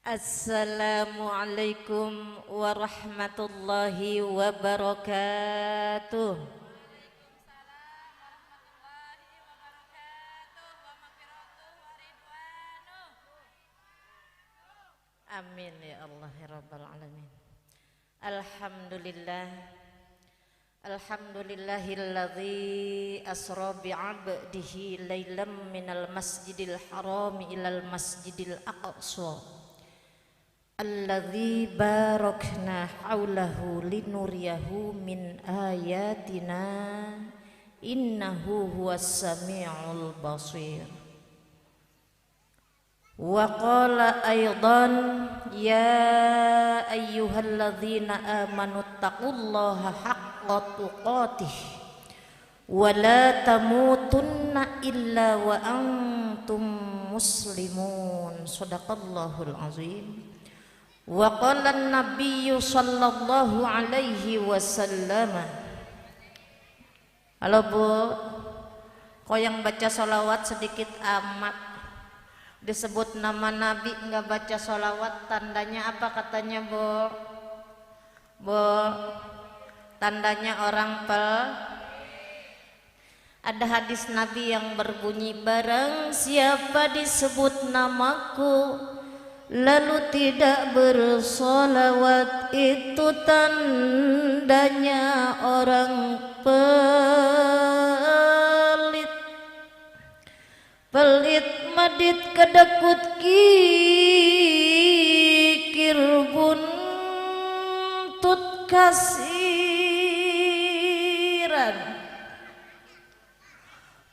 Assalamualaikum warahmatullahi wabarakatuh. Amin ya Allah ya Rabbal alamin. Alhamdulillah. Alhamdulillahilladzi asra bi'abdihi lailam minal masjidil haram ilal masjidil aqsa alladzi barakna haulahu linuriyahu min ayatina innahu huwas samiul basir. Wa qala aidan ya ayyuhalladzina amanu taqullaha haqqa tuqatih wa la tamutunna illa wa antum muslimun. Shadaqallahul azim. Wa qala an-nabiyyu sallallahu alaihi wasallam. Halo Bu, kau yang baca sholawat sedikit amat. Disebut nama Nabi enggak baca sholawat, tandanya apa katanya Bu? Tandanya orang ada hadis Nabi yang berbunyi, barang siapa disebut namaku lalu tidak bersolawat, itu tandanya orang pelit madit kedekut kikir buntut kasiran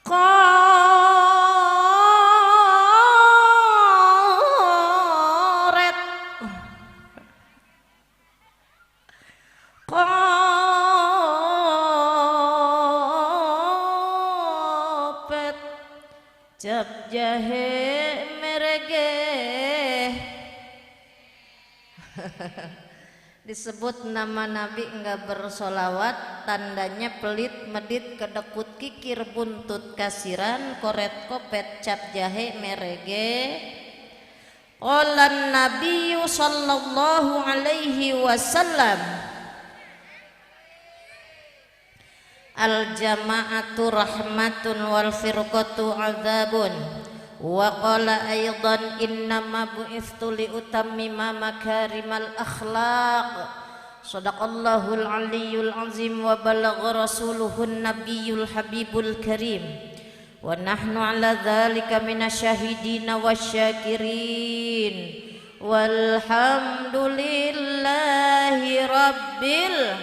koret kopet cap jahe merege. Disebut nama Nabi enggak bersolawat, tandanya pelit medit kedekut kikir buntut kasiran koret kopet cap jahe merege. Qala Nabi sallallahu alaihi wasallam, al jama'atu rahmatun wal firqatu adzabun. Wa qala aidan innama bu'ithtu li utammima makarimal akhlaq. Shadaqallahul aliyyul azim wa balagha rasuluhun nabiyyul habibul karim. Wa nahnu ala dzalika minasyahidina wasyakirin. Walhamdulillahi rabbil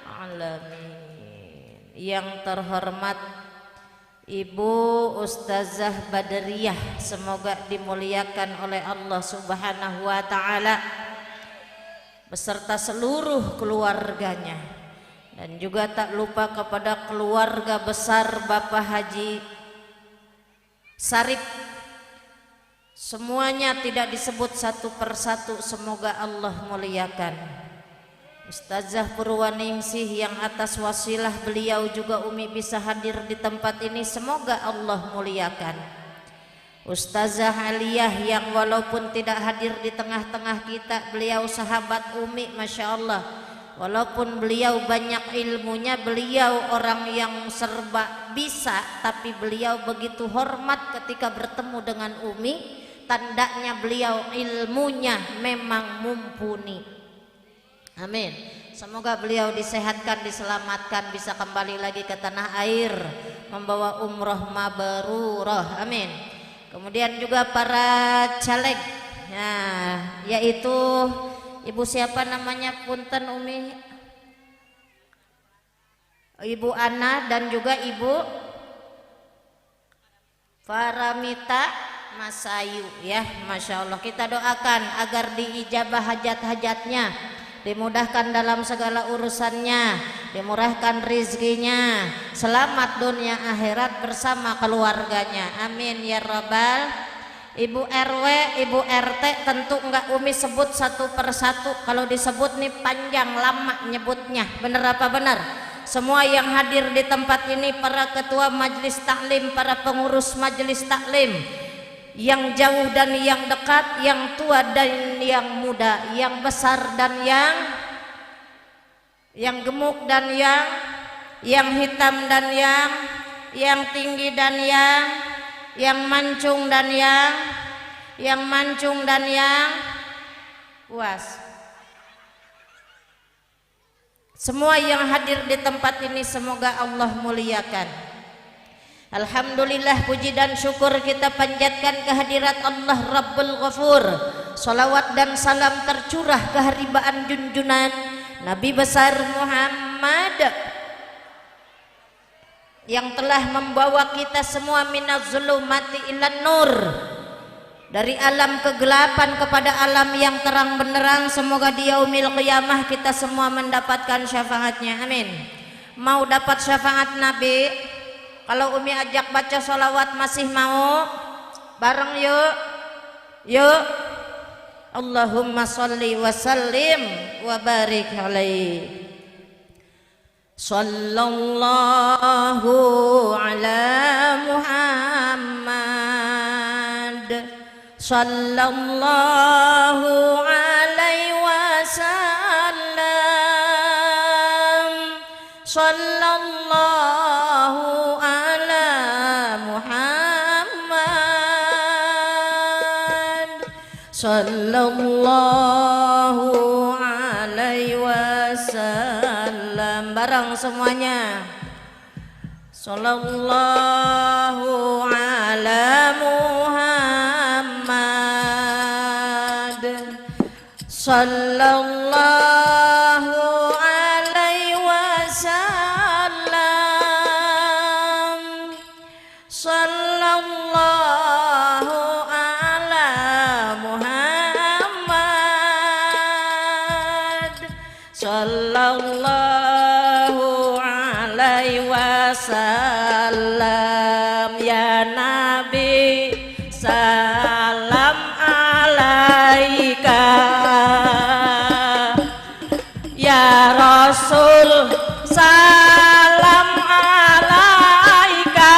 alamin. Yang terhormat Ibu Ustazah Badriyah, semoga dimuliakan oleh Allah Subhanahu wa taala beserta seluruh keluarganya, dan juga tak lupa kepada keluarga besar Bapak Haji Sarip. Semuanya tidak disebut satu persatu, semoga Allah muliakan. Ustazah Purwaningsih yang atas wasilah beliau juga Umi bisa hadir di tempat ini, semoga Allah muliakan. Ustazah Aliyah yang walaupun tidak hadir di tengah-tengah kita, beliau sahabat Umi, Masya Allah. Walaupun beliau banyak ilmunya, beliau orang yang serba bisa, tapi beliau begitu hormat ketika bertemu dengan Umi, tandanya beliau ilmunya memang mumpuni. Amin. Semoga beliau disehatkan, diselamatkan, bisa kembali lagi ke tanah air membawa umroh mabrurah. Amin. Kemudian juga para caleg, nah, yaitu Ibu siapa namanya punten Umi? Ibu Ana dan juga Ibu Faramita Masayu ya, Masya Allah. Kita doakan agar diijabah hajat-hajatnya, dimudahkan dalam segala urusannya, dimurahkan rizkinya, selamat dunia akhirat bersama keluarganya. Amin ya Rabbal. Ibu RW, Ibu RT tentu enggak Umi sebut satu persatu, kalau disebut nih panjang lama nyebutnya. Bener apa benar? Semua yang hadir di tempat ini, para ketua majelis taklim, para pengurus majelis taklim, yang jauh dan yang dekat, yang tua dan yang muda, yang besar dan yang gemuk dan yang hitam dan yang tinggi dan yang mancung dan yang mancung dan yang puas. Semua yang hadir di tempat ini semoga Allah muliakan. Alhamdulillah, puji dan syukur kita panjatkan kehadirat Allah Rabbul Ghafur. Salawat dan salam tercurah keharibaan junjunan Nabi besar Muhammad yang telah membawa kita semua minaz zulumati ilan nur, dari alam kegelapan kepada alam yang terang benderang. Semoga di yaumil qiyamah kita semua mendapatkan syafaatnya, amin. Mau dapat syafaat Nabi? Kalau Umi ajak baca sholawat masih mau? Bareng yuk. Allahumma sholli wa sallim wa barik alaihi. Sallallahu ala Muhammad, sallallahu alaihi wasallam, sallallahu ala Muhammad, sallallahu alaihi wasallam. Bareng semuanya. Sallallahu ala Muhammad, sallallahu alaihi wasallam, sallallahu ala Muhammad, sallallahu alaihi wasallam. Ya Nabi salam alaika, ya Rasul salam alaika,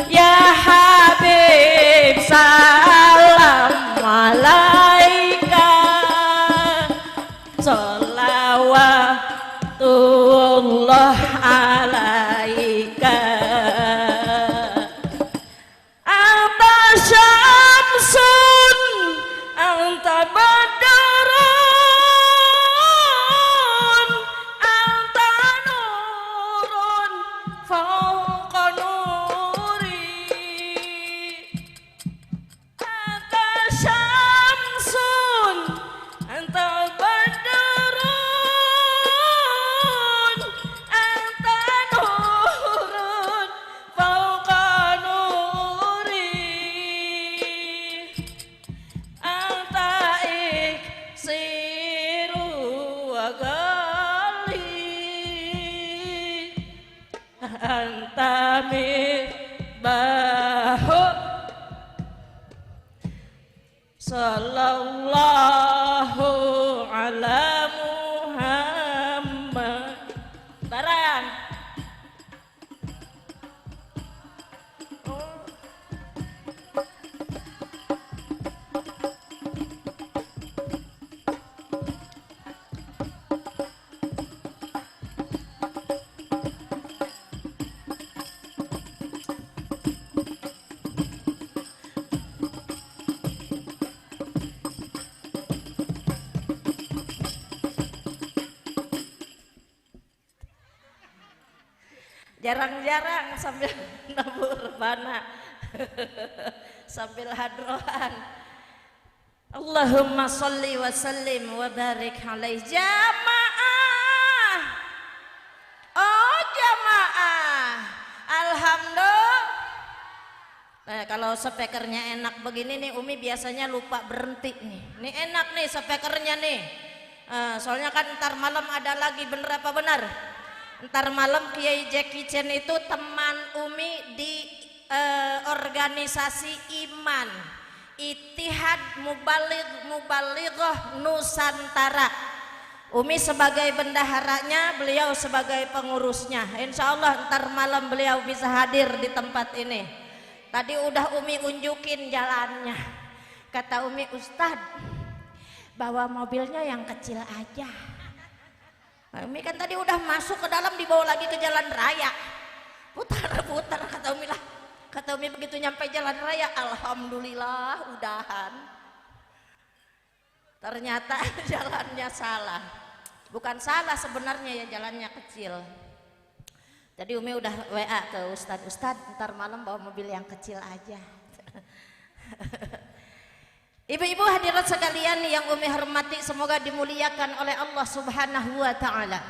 ya Habib salam alaika, sholawatullah alaika. Anta syamsun, anta badarun, anta nurun fauqa nuri. Anta syamsun, anta badarun, anta nurun fauqa nuri. Anta iksiru wa gali, anta misbahu. Sallallahu ala Muhammad. Barang. Jarang-jarang sambil nabur bana sambil hadrohan. Allahumma sholli wa sallim wa barik alaihi. Jamaah, oh jamaah, alhamdulillah. Nah, kalau speakernya enak begini nih, Umi biasanya lupa berhenti nih. Nih enak nih speakernya nih. Soalnya kan ntar malam ada lagi, bener apa benar? Ntar malam Kiai Jackie Chan itu teman Umi di organisasi iman Ittihad Mubalighah Nusantara. Umi sebagai bendaharanya, beliau sebagai pengurusnya. Insya Allah ntar malam beliau bisa hadir di tempat ini. Tadi udah Umi unjukin jalannya. Kata Umi, Ustad, bawa mobilnya yang kecil aja. Umi kan tadi udah masuk ke dalam, dibawa lagi ke jalan raya. Putar-putar, kata Umi lah. Kata Umi begitu nyampe jalan raya, alhamdulillah udahan. Ternyata jalannya salah. Bukan salah sebenarnya, ya jalannya kecil. Tadi Umi udah WA ke Ustad, Ustad ntar malam bawa mobil yang kecil aja. Ibu-ibu hadirat sekalian yang Umi hormati, semoga dimuliakan oleh Allah Subhanahu wa taala.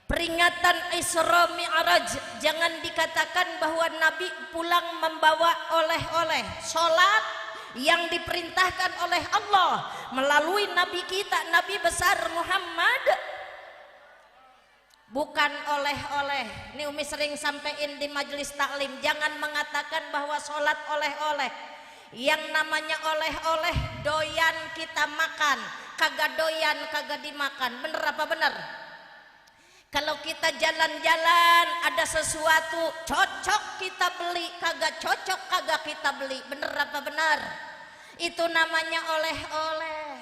Peringatan Isra Mi'raj, jangan dikatakan bahwa Nabi pulang membawa oleh-oleh. Salat yang diperintahkan oleh Allah melalui Nabi kita, Nabi besar Muhammad, bukan oleh-oleh. Ini Umi sering sampaikan di majelis taklim, jangan mengatakan bahwa salat oleh-oleh. Yang namanya oleh-oleh doyan kita makan, kagak doyan kagak dimakan. Bener apa bener? Kalau kita jalan-jalan ada sesuatu cocok kita beli, kagak cocok kagak kita beli. Bener apa bener? Itu namanya oleh-oleh.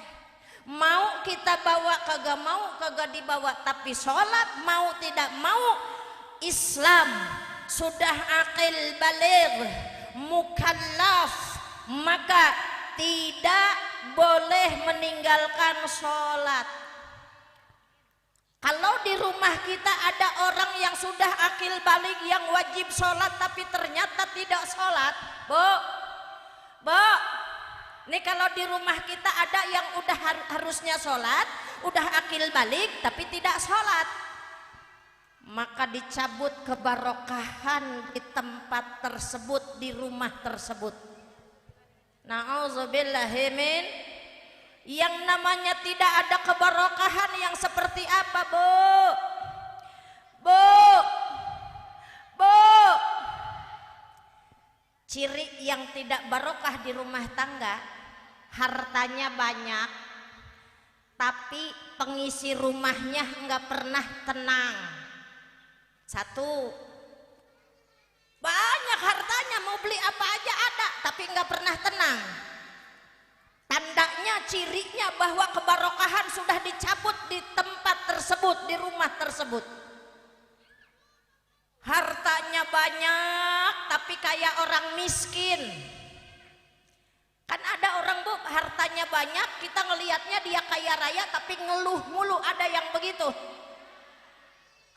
Mau kita bawa kagak mau kagak dibawa. Tapi sholat mau tidak mau, Islam sudah akil baligh, mukallaf, maka tidak boleh meninggalkan sholat. Kalau di rumah kita ada orang yang sudah akil baligh yang wajib sholat tapi ternyata tidak sholat, Bu, ini kalau di rumah kita ada yang udah harusnya sholat, udah akil baligh tapi tidak sholat, maka dicabut kebarokahan di tempat tersebut, di rumah tersebut. Na'udzubillahi min. Yang namanya tidak ada kebarokahan yang seperti apa, Bu? Ciri yang tidak barokah di rumah tangga, hartanya banyak tapi pengisi rumahnya nggak pernah tenang. Satu, banyak hartanya, mau beli apa aja ada tapi nggak pernah tenang. Tandanya, cirinya bahwa kebarokahan sudah dicabut di tempat tersebut, di rumah tersebut. Hartanya banyak tapi kayak orang miskin. Kan ada orang, Bu, hartanya banyak, kita ngelihatnya dia kaya raya tapi ngeluh mulu, ada yang begitu.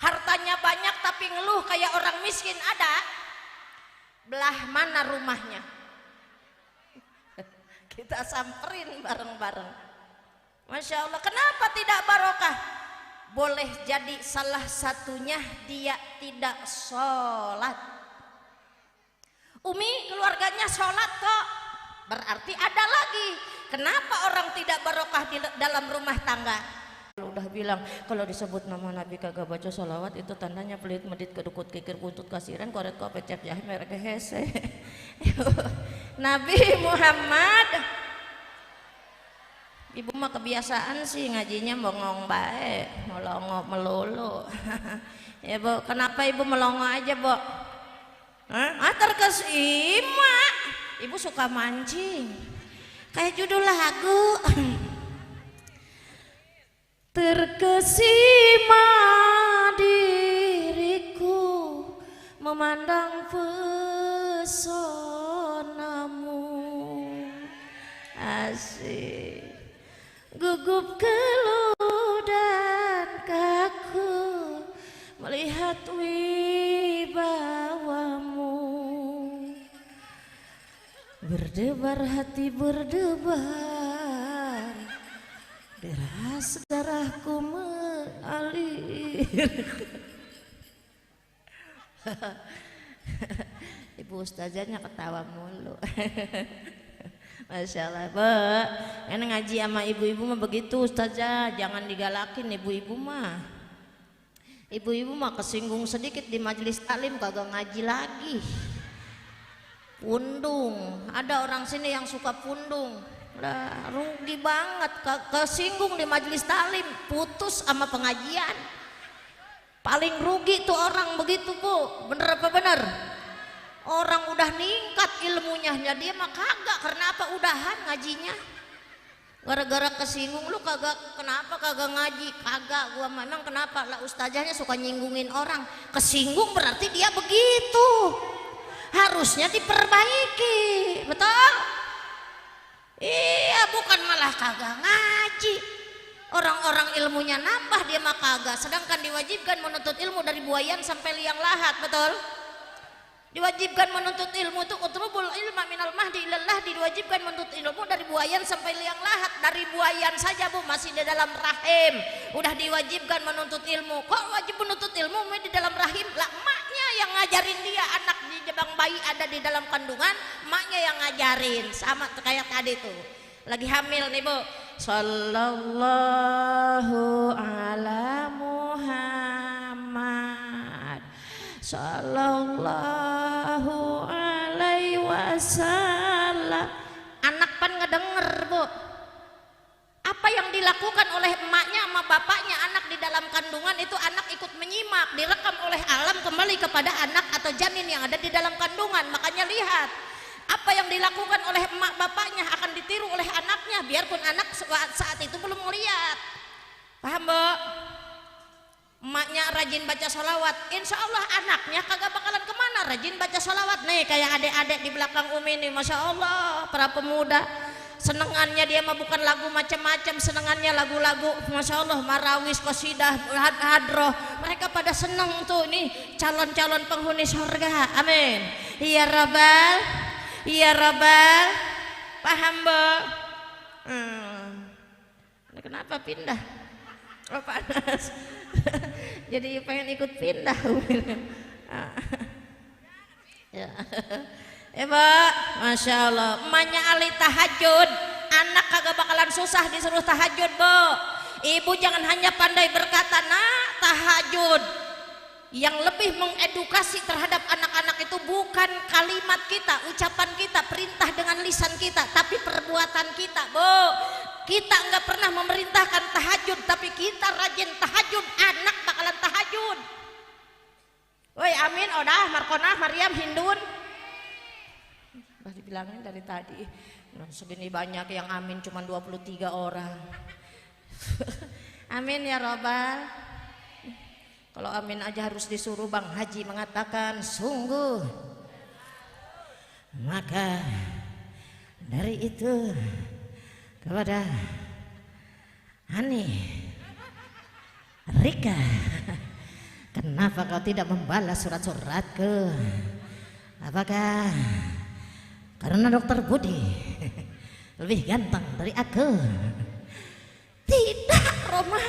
Hartanya banyak tapi ngeluh kayak orang miskin, ada. Belah mana rumahnya? Kita samperin bareng-bareng. Masya Allah, kenapa tidak barokah? Boleh jadi salah satunya dia tidak sholat. Umi keluarganya sholat kok, berarti ada lagi. Kenapa orang tidak barokah di dalam rumah tangga? Udah bilang kalau disebut nama Nabi kagak baca sholawat itu tandanya pelit medit kedukut kikir kuntut kasiran koret ko pecep jah merek hese. Nabi Muhammad, ibu mah kebiasaan sih ngajinya bengong bae, melongo melulu. Ya Bu, kenapa ibu melongo aja, Bu? Terkesima, ibu suka mancing. Kayak judul lagu. Terkesima diriku memandang pesonamu, asik, gugup keluh dan kaku melihat wibawamu. Berdebar hati berdebar, deras darahku mengalir. Ibu ustazahnya ketawa mulu. Masya Allah, Bu. Ini ngaji sama ibu-ibu mah begitu ustazah, jangan digalakin ibu-ibu mah. Ibu-ibu mah kesinggung sedikit di majelis taklim kagak ngaji lagi. Pundung, ada orang sini yang suka pundung. Lah, rugi banget, kesinggung di majelis taklim, putus sama pengajian. Paling rugi tuh orang begitu, Bu. Bener apa bener? Orang udah ningkat ilmunya, dia mah kagak. Karena apa? Udahan ngajinya. Gara-gara kesinggung lu kagak, kenapa kagak ngaji? Kagak, gua memang kenapa? Lah ustazahnya suka nyinggungin orang. Kesinggung berarti dia begitu. Harusnya diperbaiki. Betul? Iya, bukan malah kagak ngaji. Orang-orang ilmunya nambah, dia mah kagak. Sedangkan diwajibkan menuntut ilmu dari buayan sampai liang lahat. Betul? Diwajibkan menuntut ilmu itu utrubul ilma minal mahdi ilallah, diwajibkan menuntut ilmu dari buayan sampai liang lahat. Dari buayan saja Bu masih di dalam rahim udah diwajibkan menuntut ilmu. Kok wajib menuntut ilmu di dalam rahim? Lah emaknya yang ngajarin dia. Anak di jebang bayi ada di dalam kandungan, emaknya yang ngajarin. Sama kayak tadi tuh lagi hamil nih Bu. Sallallahu ala Muhammad sallallahu alaihi wasallam. Anak pan ngedenger Bu apa yang dilakukan oleh emaknya sama bapaknya. Anak di dalam kandungan itu anak ikut menyimak, direkam oleh alam kembali kepada anak atau janin yang ada di dalam kandungan. Makanya lihat apa yang dilakukan oleh emak bapaknya akan ditiru oleh anaknya, biarpun anak saat itu belum melihat. Paham Bu? Emaknya rajin baca sholawat, insya Allah anaknya kagak bakalan kemana. Rajin baca sholawat nih kayak adik-adik di belakang Umi nih, masya Allah. Para pemuda senengannya dia mah bukan lagu macam-macam, senengannya lagu-lagu masya Allah, marawis, qasidah, hadroh. Mereka pada seneng tuh nih calon-calon penghuni surga. Amin ya rabbal, ya rabbal. Paham Bu? Kenapa pindah? Oh panas. Jadi pengen ikut pindah. Ya. Mbak, masya Allah. Emaknya Ali tahajud, anak kagak bakalan susah disuruh tahajud Bu. Ibu jangan hanya pandai berkata nah tahajud. Yang lebih mengedukasi terhadap anak-anak itu bukan kalimat kita, ucapan kita, perintah dengan lisan kita, tapi perbuatan kita Bu. Kita nggak pernah memerintahkan tahajud, tapi kita rajin tahajud, anak bakalan tahajud. Woi amin, Odah, Markona, Mariam, Hindun. Udah dibilangin dari tadi. Nah, segini banyak yang amin cuma 23 orang. Amin ya robbal. Kalau amin aja harus disuruh Bang Haji mengatakan sungguh. Maka dari itu kepada Ani Rika, kenapa kau tidak membalas surat-suratku? Apakah karena Dokter Budi lebih ganteng dari aku? Tidak Roma.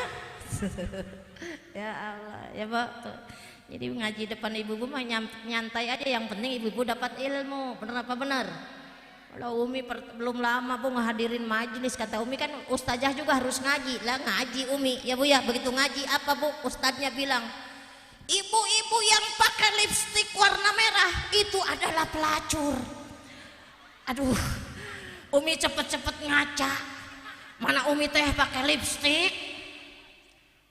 Ya Allah ya Pak. Jadi ngaji depan ibu-ibu mah nyantai aja, yang penting ibu-ibu dapat ilmu. Bener apa bener? Kalau Umi belum lama Bu ngehadirin majelis, kata Umi kan ustazah juga harus ngaji. Lah ngaji Umi ya Bu ya, begitu ngaji apa Bu ustadznya bilang ibu-ibu yang pakai lipstik warna merah itu adalah pelacur. Aduh Umi cepet-cepet ngaca, mana Umi teh pakai lipstik.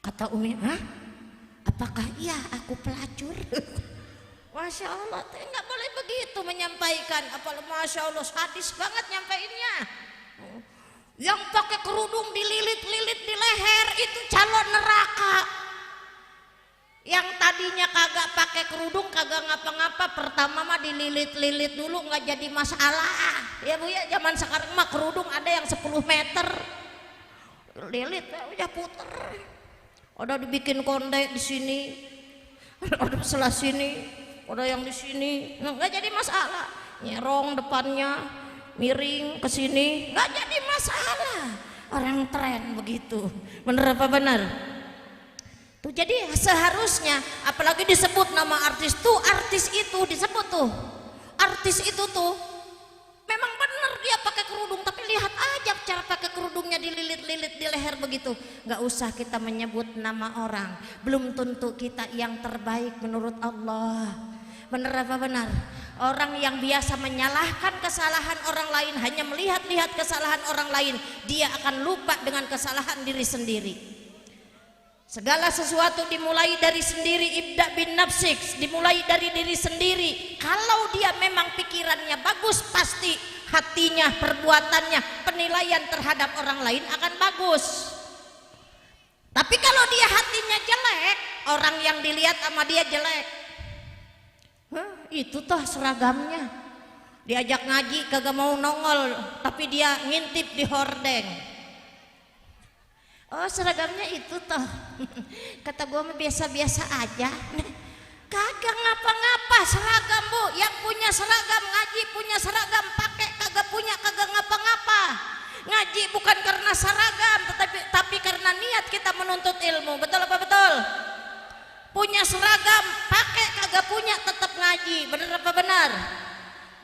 Kata Umi, hah? Apakah iya aku pelacur? Masya Allah, nggak boleh begitu menyampaikan. Apalagi Masya Allah, sadis banget nyampainnya. Yang pakai kerudung dililit-lilit di leher itu calon neraka. Yang tadinya kagak pakai kerudung, kagak ngapa-ngapa, pertama mah dililit-lilit dulu nggak jadi masalah. Ya Bu ya, zaman sekarang mah kerudung ada yang 10 meter. Lilit udah puter. Ada dibikin konde di sini, ada sebelah sini, ada yang di sini, nggak jadi masalah. Nyerong depannya, miring ke sini, nggak jadi masalah. Orang tren begitu, bener apa bener? Tuh jadi seharusnya, apalagi disebut nama artis tuh, artis itu disebut tuh, artis itu tuh, memang bener dia pakai kerudung, tapi lihat aja cara pakai kerudungnya dililit-lilit di leher begitu. Nggak usah kita menyebut nama orang, belum tentu kita yang terbaik menurut Allah. Bener apa benar? Orang yang biasa menyalahkan kesalahan orang lain, hanya melihat-lihat kesalahan orang lain, dia akan lupa dengan kesalahan diri sendiri. Segala sesuatu dimulai dari sendiri, ibda bin nafsik, dimulai dari diri sendiri. Kalau dia memang pikirannya bagus, pasti hatinya, perbuatannya, penilaian terhadap orang lain akan bagus. Tapi kalau dia hatinya jelek, orang yang dilihat sama dia jelek. Itu toh seragamnya. Diajak ngaji kagak mau nongol, tapi dia ngintip di hordeng. Oh, seragamnya itu toh. Kata gua mah biasa-biasa aja. Kagak ngapa-ngapa seragam, Bu. Yang punya seragam ngaji, punya seragam pakai, kagak punya kagak ngapa-ngapa. Ngaji bukan karena seragam, tapi karena niat kita menuntut ilmu. Betul apa betul? Punya seragam pakai, kagak punya tetap ngaji. Bener apa benar?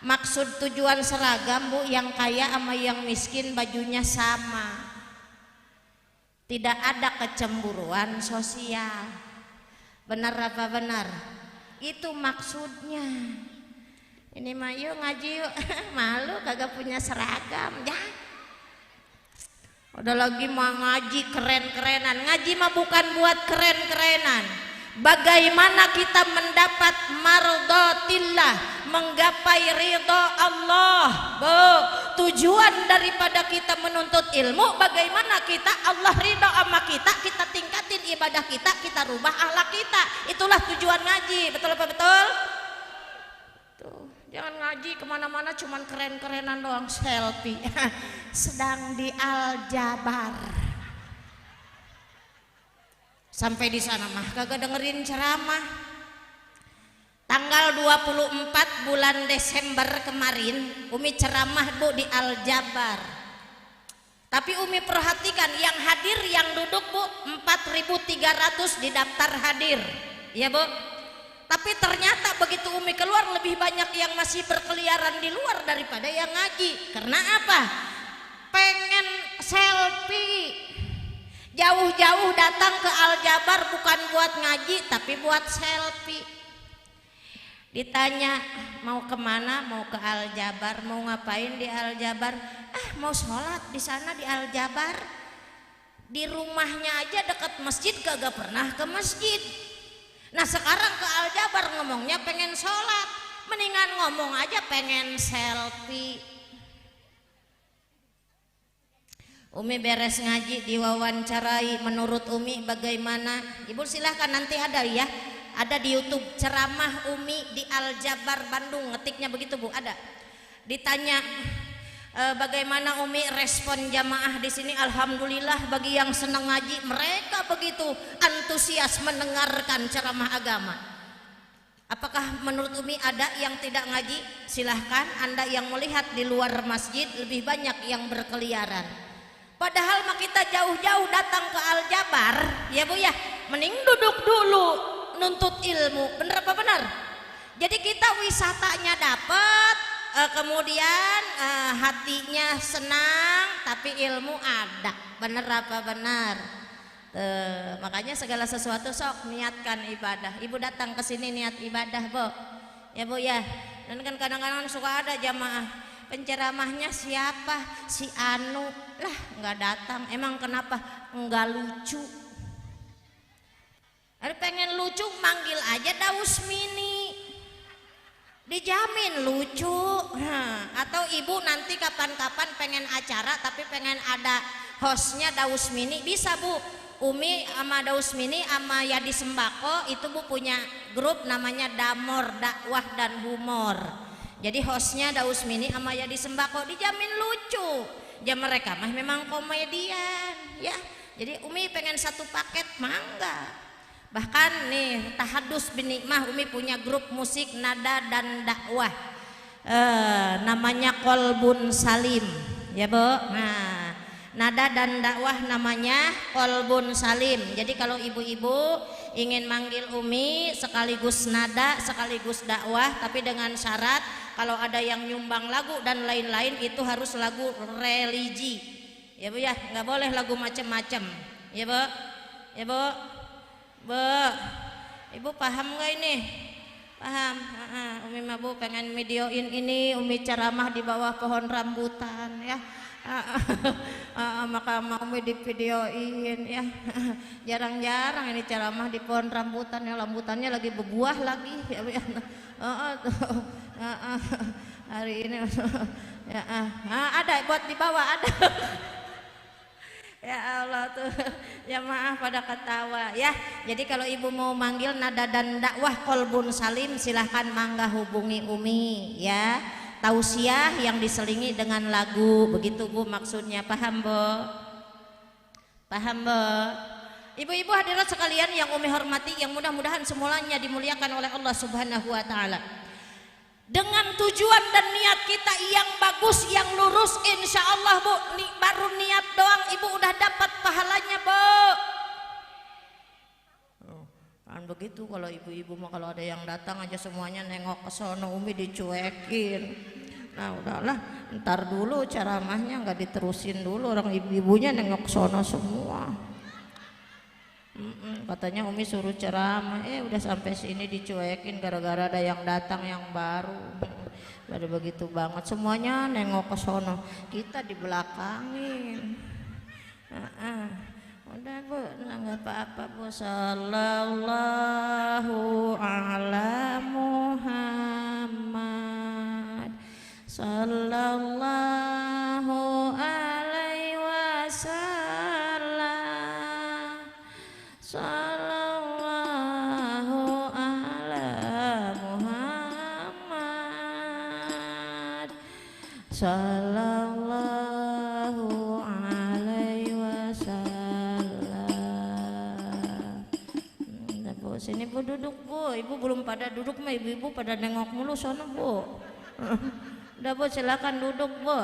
Maksud tujuan seragam, Bu, yang kaya sama yang miskin bajunya sama. Tidak ada kecemburuan sosial. Benar apa benar? Itu maksudnya. Ini mah yuk ngaji yuk. Malu kagak punya seragam ya. Udah lagi mau ngaji keren-kerenan. Ngaji mah bukan buat keren-kerenan. Bagaimana kita mendapat mardotillah, menggapai ridho Allah. Tujuan daripada kita menuntut ilmu, bagaimana kita Allah ridho sama kita, kita tingkatin ibadah kita rubah akhlak kita. Itulah tujuan ngaji. Betul apa betul? Tuh, jangan ngaji kemana-mana cuman keren-kerenan doang, selfie. Sedang di Al-Jabar. Sampai di sana mah kagak dengerin ceramah. Tanggal 24 bulan Desember kemarin Umi ceramah, Bu, di Al-Jabar. Tapi Umi perhatikan yang hadir, yang duduk, Bu, 4.300 di daftar hadir. Ya, Bu. Tapi ternyata begitu Umi keluar lebih banyak yang masih berkeliaran di luar daripada yang ngaji. Karena apa? Pengen selfie. Jauh-jauh datang ke Al-Jabar bukan buat ngaji tapi buat selfie. Ditanya mau kemana, mau ke Al-Jabar, mau ngapain di Al-Jabar? Mau sholat di sana di Al-Jabar. Di rumahnya aja dekat masjid kagak pernah ke masjid. Nah sekarang ke Al-Jabar ngomongnya pengen sholat, mendingan ngomong aja pengen selfie. Umi beres ngaji diwawancarai, menurut Umi bagaimana? Ibu silahkan nanti ada ya, ada di YouTube ceramah Umi di Al-Jabar Bandung, ngetiknya begitu, Bu, ada. Ditanya bagaimana Umi respon jamaah di sini? Alhamdulillah, bagi yang senang ngaji mereka begitu antusias mendengarkan ceramah agama. Apakah menurut Umi ada yang tidak ngaji? Silahkan Anda yang melihat di luar masjid lebih banyak yang berkeliaran. Padahal mah kita jauh-jauh datang ke Al-Jabar, ya Bu ya, mending duduk dulu nuntut ilmu. Bener apa benar? Jadi kita wisatanya dapat, kemudian hatinya senang, tapi ilmu ada. Bener apa benar? Makanya segala sesuatu sok niatkan ibadah. Ibu datang ke sini niat ibadah, Bu. Ya Bu ya. Dan kan kadang-kadang suka ada jamaah, penceramahnya siapa? Si Anu. Lah nggak datang. Emang kenapa? Nggak lucu. Ada pengen lucu manggil aja Daus Mini, dijamin lucu. Atau ibu nanti kapan-kapan pengen acara tapi pengen ada hostnya Daus Mini, bisa, Bu. Umi sama Daus Mini sama Yadi Sembako itu, Bu, punya grup namanya Damor, Dakwah dan Humor. Jadi hostnya Daus Mini sama Yadi Sembako, dijamin lucu. Ya mereka mah memang komedian ya. Jadi Umi pengen satu paket mangga. Bahkan nih Tahadus bin Nikmah, Umi punya grup musik nada dan dakwah, namanya Kolbun Salim, ya Bu. Nah, nada dan dakwah namanya Kolbun Salim. Jadi kalau ibu-ibu ingin manggil Umi sekaligus nada sekaligus dakwah, tapi dengan syarat kalau ada yang nyumbang lagu dan lain-lain itu harus lagu religi, ya Bu ya, nggak boleh lagu macem-macem, ya Bu, ya Bu. Bu, ibu paham nggak ini? Paham. Umi mah, Bu, pengen videoin ini Umi ceramah di bawah pohon rambutan ya. Maka mau di videoin ya. Jarang-jarang ini ceramah di pohon rambutan ya, rambutannya lagi berbuah lagi ya. Hari ini ya, ada buat dibawa ada. Ya Allah tuh, ya maaf pada ketawa ya. Jadi kalau ibu mau manggil nada dan dakwah kolbun salim, silahkan mangga hubungi Umi ya. Tausiah yang diselingi dengan lagu, begitu Bu maksudnya, paham Bu? Paham Bu? Ibu-ibu hadirat sekalian yang Umi hormati, yang mudah-mudahan semuanya dimuliakan oleh Allah Subhanahu wa taala. Dengan tujuan dan niat kita yang bagus, yang lurus, insya Allah Bu, baru niat doang ibu udah dapat pahalanya Bu. Kan begitu kalau ibu-ibu mah, kalau ada yang datang aja semuanya nengok ke sono, Umi dicuekin. Nah udahlah, ntar dulu ceramahnya nggak diterusin dulu, orang ibu-ibunya nengok ke sono semua. Katanya Umi suruh ceramah, udah sampai sini dicuekin gara-gara ada yang datang yang baru. Baru begitu banget, semuanya nengok ke sono, kita dibelakangin. Udah Bu, nggak apa-apa Bu. Sallallahu ala Muhammad, sallallahu alaihi wasallam, sallallahu ala Muhammad, sallallahu alaihi wasallam. Bu, sini Bu duduk Bu. Ibu belum pada duduk mah, ibu-ibu pada nengok mulu sono Bu. Udah Bu, silakan duduk Bu.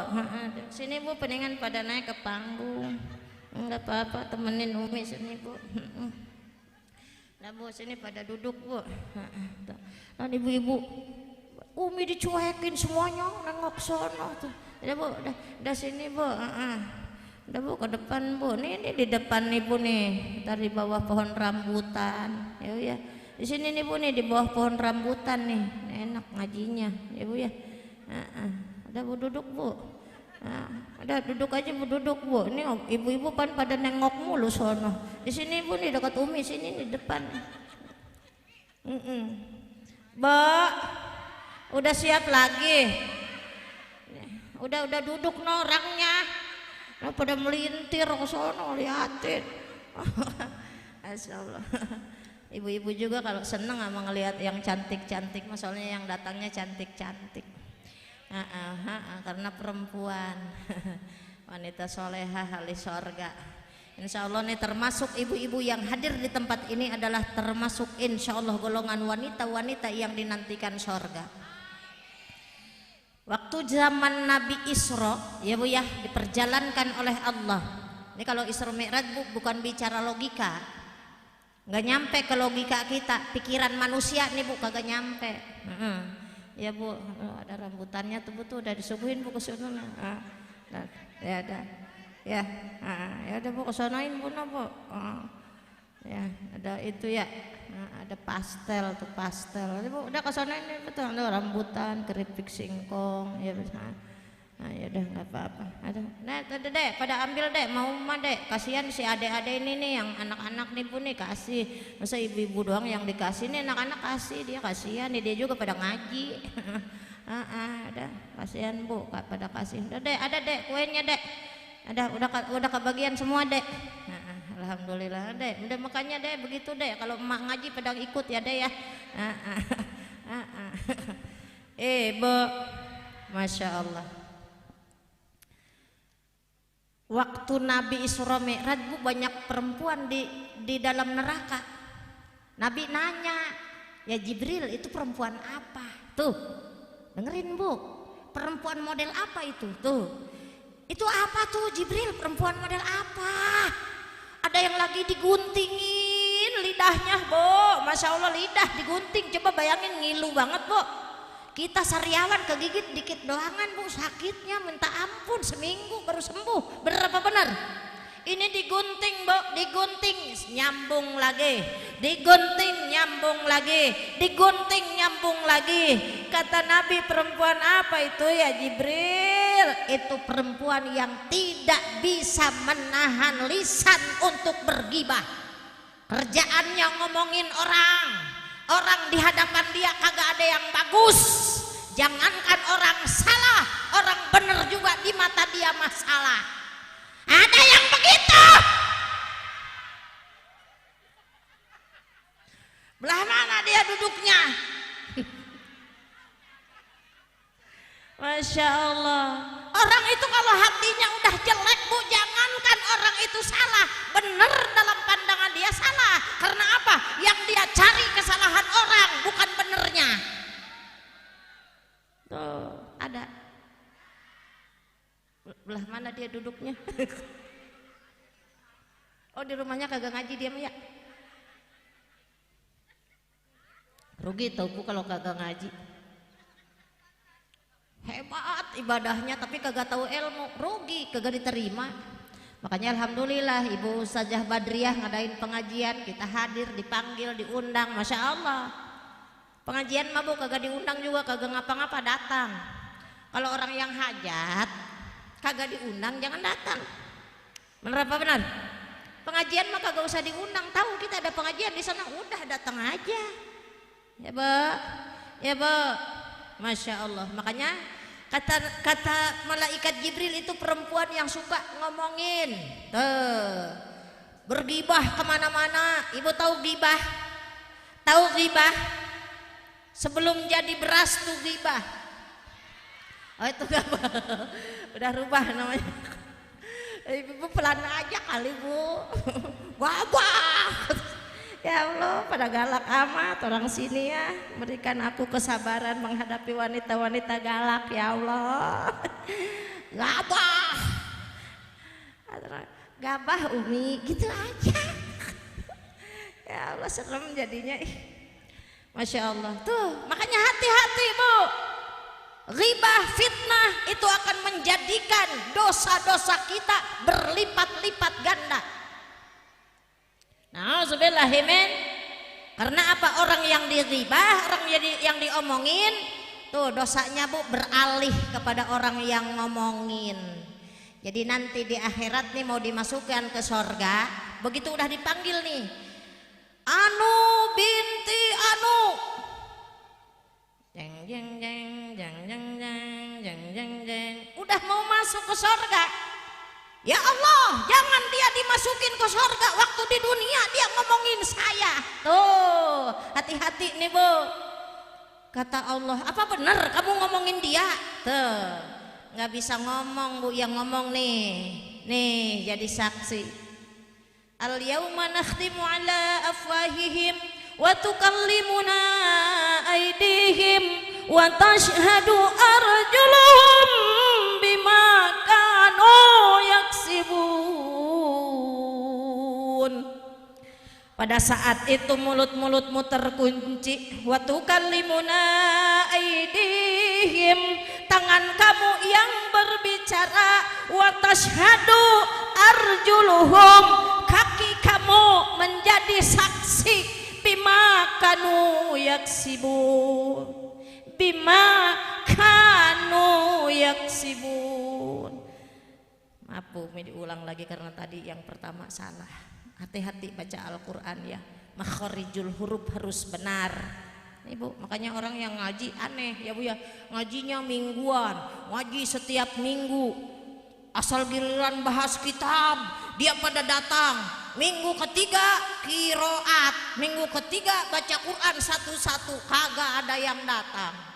Sini Bu, peningan pada naik ke panggung. Enggak apa-apa, temenin Umi sini Bu. Nah Bu, sini pada duduk Bu. Nah ibu-ibu, Umi dicuekin semuanya nengok sono tuh. Udah Bu, udah sini Bu. Udah Bu, ke depan Bu. Nih di depan nih Bu nih. Ntar di bawah pohon rambutan. Ya. Di sini nih Bu nih, di bawah pohon rambutan nih. Enak ngajinya. Ya Bu ya. Udah Bu, duduk Bu. Udah duduk aja Bu, duduk Bu. Ini ibu-ibu kan pada nengok mulu sono. Di sini Bu nih dekat Umi, sini di depan. Mbak, udah siap lagi? Udah duduk no orangnya. Pada melintir ke sono, liatin. Masyaallah. Ibu-ibu juga kalau seneng sama ngelihat yang cantik-cantik, masalahnya yang datangnya cantik-cantik. Karena perempuan wanita solehah ahli sorga. Insya Allah nih termasuk ibu-ibu yang hadir di tempat ini adalah termasuk insya Allah golongan wanita-wanita yang dinantikan sorga. Waktu zaman Nabi Isra ya Bu ya, diperjalankan oleh Allah. Ini kalau Isra Mi'raj Bu, bukan bicara logika, nggak nyampe ke logika kita, pikiran manusia nih Bu, kagak nyampe. Ya Bu, ada rambutannya tuh Bu, tuh udah disuguhin Bu ke sono. Ya ada. Ya udah Bu, kesonoin Bu no Bu. Ya ada itu ya. Ada pastel tuh, pastel. Bu, udah kesonoin deh betul. Ada rambutan, keripik singkong, ya betul. Nah ya udah nggak apa-apa. Nah tadi deh pada ambil deh, mau mah deh. Kasihan si ade-ade ini nih yang anak-anak nih Bu nih, kasih. Masa ibu-ibu doang yang dikasih, nih anak-anak kasih, dia kasihan nih, dia juga pada ngaji. Udah kasihan Bu, pada kasih. Udah deh, ada deh kuenya deh. Udah kebagian semua deh. Alhamdulillah deh. Udah makanya deh begitu deh. Kalau emak ngaji pada ikut ya deh ya. Bu, masya Allah. Waktu Nabi Isra Mi'raj Bu, banyak perempuan di dalam neraka. Nabi nanya, ya Jibril itu perempuan apa? Tuh, dengerin Bu, perempuan model apa itu? Tuh, itu apa tuh Jibril, perempuan model apa? Ada yang lagi diguntingin lidahnya Bu, masya Allah lidah digunting, coba bayangin ngilu banget Bu. Kita sariawan kegigit dikit doangan Bu, sakitnya minta ampun, seminggu baru sembuh. Bener apa benar? Ini digunting Bu, digunting nyambung lagi, digunting nyambung lagi, digunting nyambung lagi. Kata Nabi, perempuan apa itu ya Jibril? Jibril itu perempuan yang tidak bisa menahan lisan untuk bergibah. Kerjaannya ngomongin orang, orang di hadapan dia kagak ada yang bagus. Jangankan orang salah, orang bener juga di mata dia masalah. Ada yang begitu. Belah mana dia duduknya? Masya Allah. Orang itu kalau hatinya udah jelek bu, jangankan orang itu salah, bener dalam pandangan dia salah. Karena apa? Yang dia cari kesalahan orang, bukan benernya. Tuh ada. Belah mana dia duduknya? Oh di rumahnya kagak ngaji dia ya? Rugi tau bu kalau kagak ngaji. Hebat ibadahnya tapi kagak tahu ilmu, rugi, kagak diterima. Makanya alhamdulillah Ibu Ustazah Badriah ngadain pengajian, kita hadir, dipanggil, diundang, Masya Allah. Pengajian mah bu kagak diundang juga, kagak ngapa-ngapa datang. Kalau orang yang hajat kagak diundang jangan datang. Bener apa benar? Pengajian mah kagak usah diundang, tahu kita ada pengajian di sana udah datang aja. Ya bu, ya bu. Masya Allah. Makanya kata malaikat Jibril itu perempuan yang suka ngomongin, bergibah kemana-mana. Ibu tahu gibah? Tahu gibah? Sebelum jadi beras tuh gibah. Oh itu gibah. Udah rubah namanya. Ibu pelan aja kali bu. Gabah. Ya Allah, pada galak amat orang sini ya. Berikan aku kesabaran menghadapi wanita-wanita galak ya Allah. Gabah. Gabah Umi, gitu aja. Ya Allah serem jadinya. Masya Allah. Tuh, makanya hati-hati bu. Ghibah, fitnah itu akan menjadikan dosa-dosa kita berlipat-lipat ganda. Nauzubillahimin. Karena apa? Orang yang diribah, orang yang diomongin tuh dosanya bu beralih kepada orang yang ngomongin. Jadi nanti di akhirat nih mau dimasukkan ke sorga, begitu udah dipanggil nih, Anu binti Anu, jeng jeng jeng jeng jeng jeng jeng jeng jeng, udah mau masuk ke sorga. Ya Allah, jangan dia dimasukin ke surga waktu di dunia dia ngomongin saya. Tuh, hati-hati nih bu. Kata Allah, apa benar kamu ngomongin dia? Tuh, nggak bisa ngomong bu, yang ngomong nih jadi saksi. Al yauma nakhtimu ala afwahihim wa tukallimuna aydihim wa tashhadu arjuluhum bima kanu yaksibun. Pada saat itu mulut-mulutmu terkunci, wa tukallimuna aydihim, tangan kamu yang berbicara, wa tashhadu arjuluhum, kaki kamu menjadi saksi, bima kanu yaksibun, bima kanu yaksibun. Maaf Bu, ini diulang lagi karena tadi yang pertama salah. Hati-hati baca Al-Quran ya, makharijul huruf harus benar. Nih Bu, makanya orang yang ngaji aneh ya Bu ya, ngajinya mingguan, ngaji setiap minggu, asal giliran bahas kitab dia pada datang. Minggu ketiga qiraat, minggu ketiga baca Quran satu-satu, kagak ada yang datang.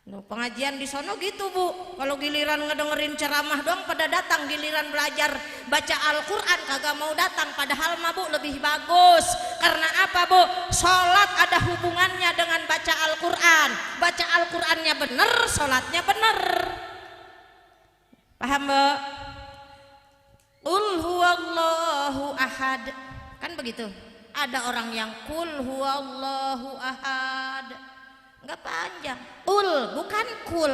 No, pengajian di sono gitu Bu, kalau giliran ngedengerin ceramah doang pada datang, giliran belajar baca Al-Quran kagak mau datang. Padahal mah Bu lebih bagus. Karena apa Bu? Sholat ada hubungannya dengan baca Al-Quran. Baca Al-Qurannya bener, sholatnya bener. Paham Bu? Qul huwallahu ahad, kan begitu. Ada orang yang qul huwallahu ahad, enggak panjang. Qul bukan kul.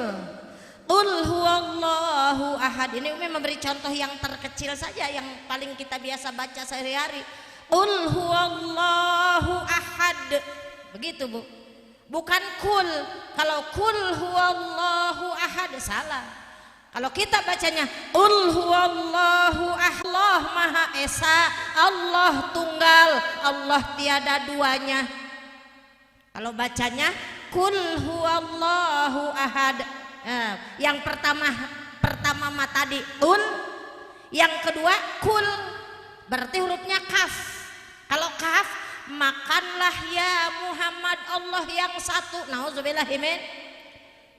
Qul huwallahu ahad. Ini Umi memberi contoh yang terkecil saja, yang paling kita biasa baca sehari-hari. Qul huwallahu ahad. Begitu Bu. Bukan kul. Kalau kul huwallahu ahad salah. Kalau kita bacanya Qul huwallahu ahad, Allah Maha Esa, Allah Tunggal, Allah tiada duanya. Kalau bacanya Qul huwallahu ahad, yang pertama mah tadi Qul, yang kedua Kul, berarti hurufnya kaf. Kalau kaf, makanlah ya Muhammad Allah yang satu. Nauzubillahimin.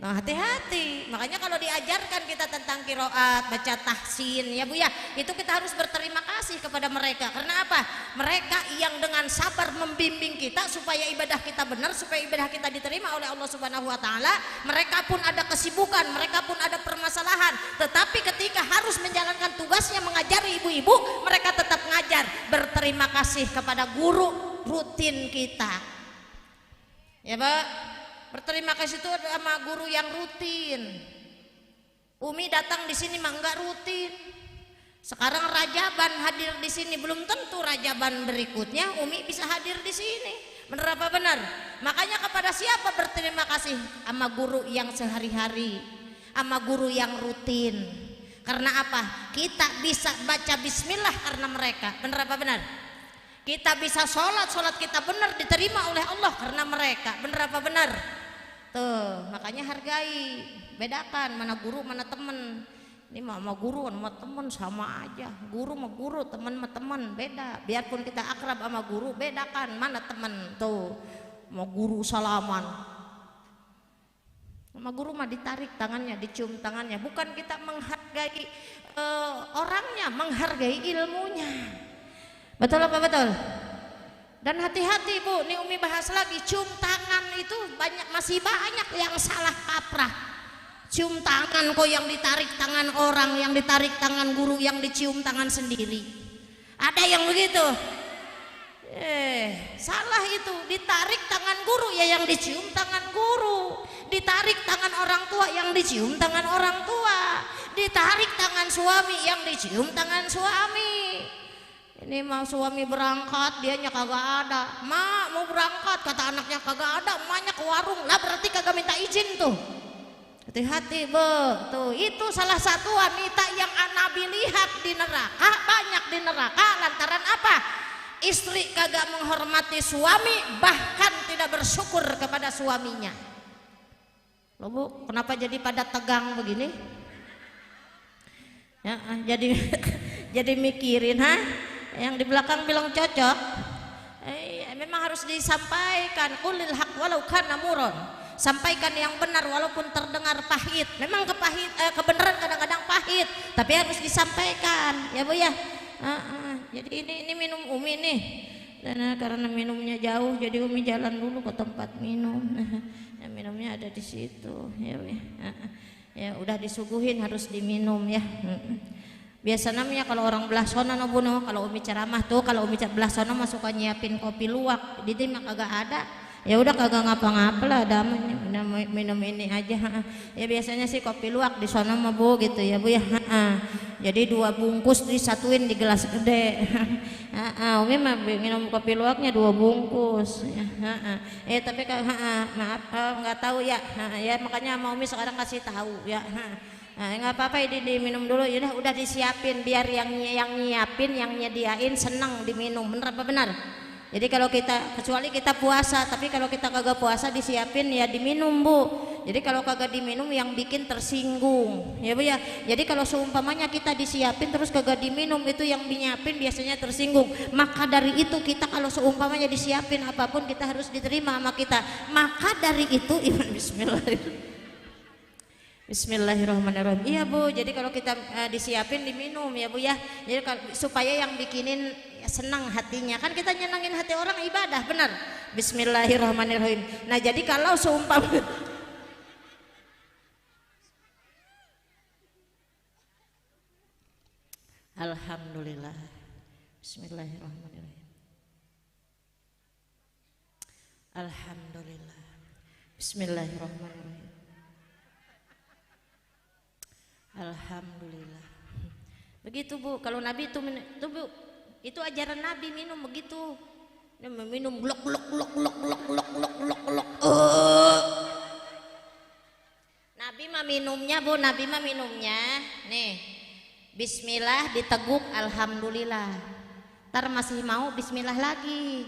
Nah hati-hati, makanya kalau diajarkan kita tentang qiraat, baca tahsin ya Bu ya, itu kita harus berterima kasih kepada mereka. Karena apa? Mereka yang dengan sabar membimbing kita supaya ibadah kita benar, supaya ibadah kita diterima oleh Allah Subhanahu wa taala. Mereka pun ada kesibukan, mereka pun ada permasalahan, tetapi ketika harus menjalankan tugasnya mengajari ibu-ibu, mereka tetap ngajar. Berterima kasih kepada guru rutin kita. Ya Pak, berterima kasih itu sama guru yang rutin. Umi datang di sini mah enggak rutin. Sekarang Rajaban hadir di sini, belum tentu Rajaban berikutnya Umi bisa hadir di sini. Benar apa benar? Makanya kepada siapa berterima kasih? Sama guru yang sehari-hari, sama guru yang rutin. Karena apa? Kita bisa baca bismillah karena mereka. Benar apa benar? Kita bisa sholat kita benar diterima oleh Allah karena mereka. Benar apa benar? Tuh, makanya hargai, bedakan mana guru mana temen. Ini mah guru sama temen sama aja. Guru sama guru, temen sama temen beda. Biarpun kita akrab sama guru, bedakan mana temen. Tuh, mau guru salaman, sama guru mah ditarik tangannya, dicium tangannya. Bukan kita menghargai orangnya, menghargai ilmunya. Betul apa betul? Dan hati-hati Bu, nih Umi bahas lagi, cium tangan itu masih banyak yang salah kaprah. Cium tangan kok yang ditarik tangan orang, yang ditarik tangan guru, yang dicium tangan sendiri. Ada yang begitu? Salah itu, ditarik tangan guru ya yang dicium tangan guru. Ditarik tangan orang tua yang dicium tangan orang tua. Ditarik tangan suami yang dicium tangan suami. Ini mau suami berangkat, dianya kagak ada. Mak mau berangkat, kata anaknya kagak ada, emaknya ke warung. Lah berarti kagak minta izin tuh. Hati-hati Bu, tuh itu salah satu wanita yang Nabi lihat di neraka, banyak di neraka lantaran apa? Istri kagak menghormati suami, bahkan tidak bersyukur kepada suaminya. Loh Bu, kenapa jadi pada tegang begini? Ya, jadi mikirin, yang di belakang bilang cocok, memang harus disampaikan. Qulil haq walau kana muron, sampaikan yang benar walaupun terdengar pahit. Memang kebenaran kadang-kadang pahit, tapi harus disampaikan ya Bu ya. Jadi ini minum Umi nih, dan karena minumnya jauh jadi Umi jalan dulu ke tempat minum. Ya, minumnya ada di situ ya Bu. Ya udah disuguhin harus diminum ya. Biasa namanya kalau orang belah sono no buno, kalau Umi ceramah tuh, kalau Umi belah sono mah suka nyiapin kopi luwak, di mah kagak ada. Ya udah kagak ngapa-ngapa lah, minum ini aja. Ya biasanya sih kopi luwak di sono mah Bu gitu ya Bu ya. Jadi 2 bungkus disatuin di gelas gede. Umi mah minum kopi luwaknya 2 bungkus. Tapi maaf nggak tahu ya. Ya makanya mau Umi sekarang kasih tahu ya. Nggak apa-apa, ini diminum dulu. Ya udah disiapin biar yang nyiapin, yang nyediain seneng diminum. Bener apa benar? Jadi kalau kita, kecuali kita puasa, tapi kalau kita kagak puasa disiapin ya diminum Bu. Jadi kalau kagak diminum yang bikin tersinggung ya Bu ya. Jadi kalau seumpamanya kita disiapin terus kagak diminum, itu yang nyiapin biasanya tersinggung. Maka dari itu kita kalau seumpamanya disiapin apapun kita harus diterima sama kita. Maka dari itu Bismillahirrahmanirrahim. Bismillahirrahmanirrahim. Iya Bu, jadi kalau kita disiapin diminum ya Bu ya. Jadi supaya yang bikinin senang hatinya, kan kita nyenangin hati orang ibadah, benar. Bismillahirrahmanirrahim. Nah jadi kalau seumpama Alhamdulillah. Bismillahirrahmanirrahim. Alhamdulillah. Bismillahirrahmanirrahim. Alhamdulillah. Begitu Bu, kalau Nabi itu Bu, itu ajaran Nabi minum begitu. Minum glok glok glok glok glok glok glok glok glok. Nabi mah minumnya minumnya Bu, Nabi mah minumnya nih bismillah diteguk alhamdulillah, ntar masih mau bismillah lagi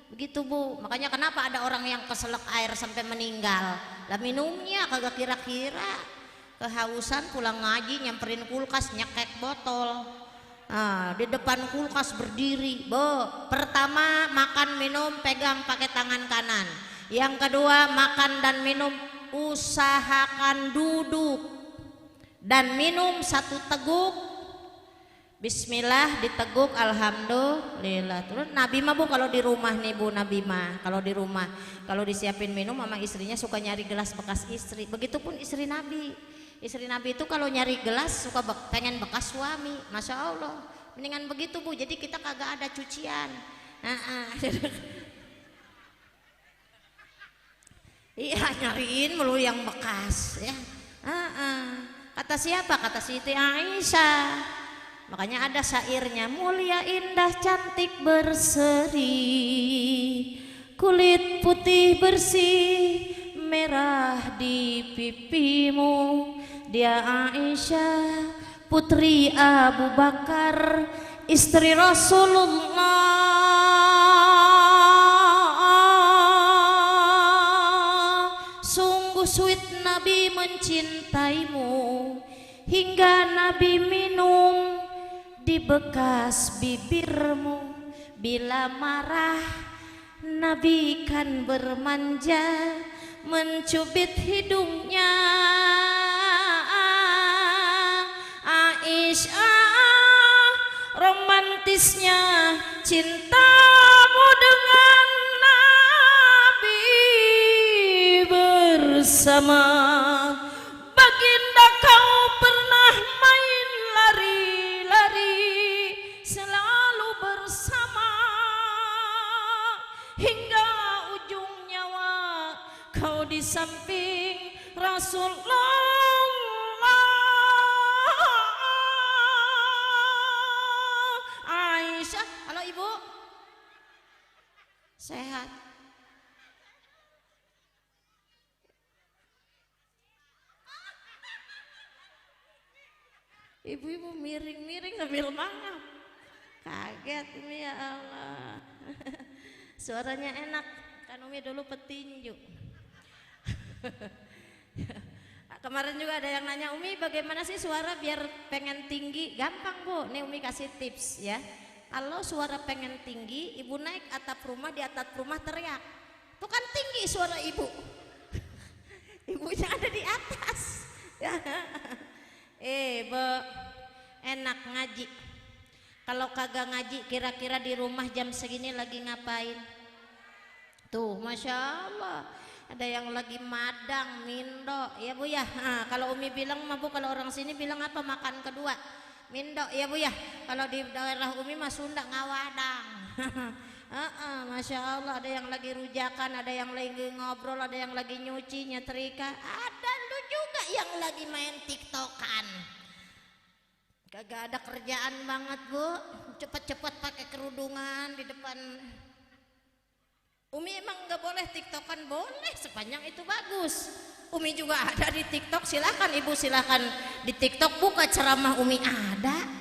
begitu Bu. Makanya kenapa ada orang yang keselak air sampai meninggal lah, minumnya kagak kira-kira, kehausan pulang ngaji nyamperin kulkas nyekek botol. Nah, di depan kulkas berdiri Bu, pertama makan minum pegang pakai tangan kanan, yang kedua makan dan minum usahakan duduk dan minum satu teguk bismillah diteguk alhamdulillah. Terus Nabi mah Bu kalau di rumah nih Bu, Nabi mah kalau di rumah kalau disiapin minum sama istrinya suka nyari gelas bekas istri, begitupun istri Nabi. Istri Nabi itu kalau nyari gelas suka pengen bekas suami, Masya Allah, mendingan begitu Bu, jadi kita kagak ada cucian. Iya, nyariin mulu yang bekas ya. Kata siapa? Kata Siti Aisyah. Makanya ada syairnya, mulia indah cantik berseri, kulit putih bersih merah di pipimu. Dia Aisyah putri Abu Bakar, istri Rasulullah. Sweet Nabi mencintaimu hingga Nabi minum di bekas bibirmu. Bila marah Nabi kan bermanja mencubit hidungnya. Aisyah romantisnya cintamu dengan bersama. Baginda kau pernah main lari-lari selalu bersama hingga ujung nyawa kau di samping Rasulullah. Aisyah, halo Ibu, sehat? Ibu-ibu miring-miring sambil mangap, kaget ini ya Allah. Suaranya enak kan, Umi dulu petinju. Kemarin juga ada yang nanya, Umi bagaimana sih suara biar pengen tinggi? Gampang Bu, nih Umi kasih tips ya. Kalau suara pengen tinggi, Ibu naik atap rumah, di atap rumah teriak, tuh kan tinggi suara Ibu. Ibunya ada di atas. Bu, enak ngaji. Kalau kagak ngaji, kira-kira di rumah jam segini lagi ngapain? Tuh, Masya Allah, ada yang lagi madang, mindo, ya Bu ya. Nah, kalau Umi bilang mah Bu, kalau orang sini bilang apa? Makan kedua, mindo, ya Bu ya. Kalau di daerah Umi mah Sunda ngawadang. Masya Allah, ada yang lagi rujakan, ada yang lagi ngobrol, ada yang lagi nyuci, nyetrika, ada lu juga yang lagi main tiktokan. Kagak ada kerjaan banget Bu, cepet-cepet pakai kerudungan di depan. Umi emang nggak boleh tiktokan? Boleh, sepanjang itu bagus. Umi juga ada di tiktok, silahkan Ibu, silahkan di tiktok buka ceramah Umi ada.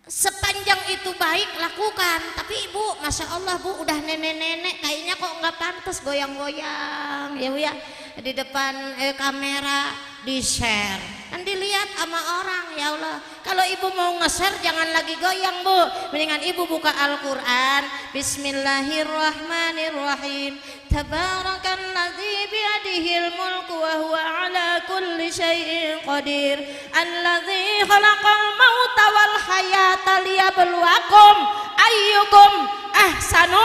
Sepanjang itu baik lakukan. Tapi Ibu, Masya Allah Bu, udah nenek-nenek kayaknya kok nggak pantas goyang-goyang ya Bu ya, di depan kamera di share kan dilihat sama orang. Ya Allah, kalau Ibu mau nge-share jangan lagi goyang Bu, mendingan Ibu buka Al-Quran. Bismillahirrahmanirrahim. Tabarakalladzi biyadihil mulku wa huwa ala kulli syai'in qadir. Alladzi khalaqal mauta wal hayata liyabluwakum ayyukum ahsanu.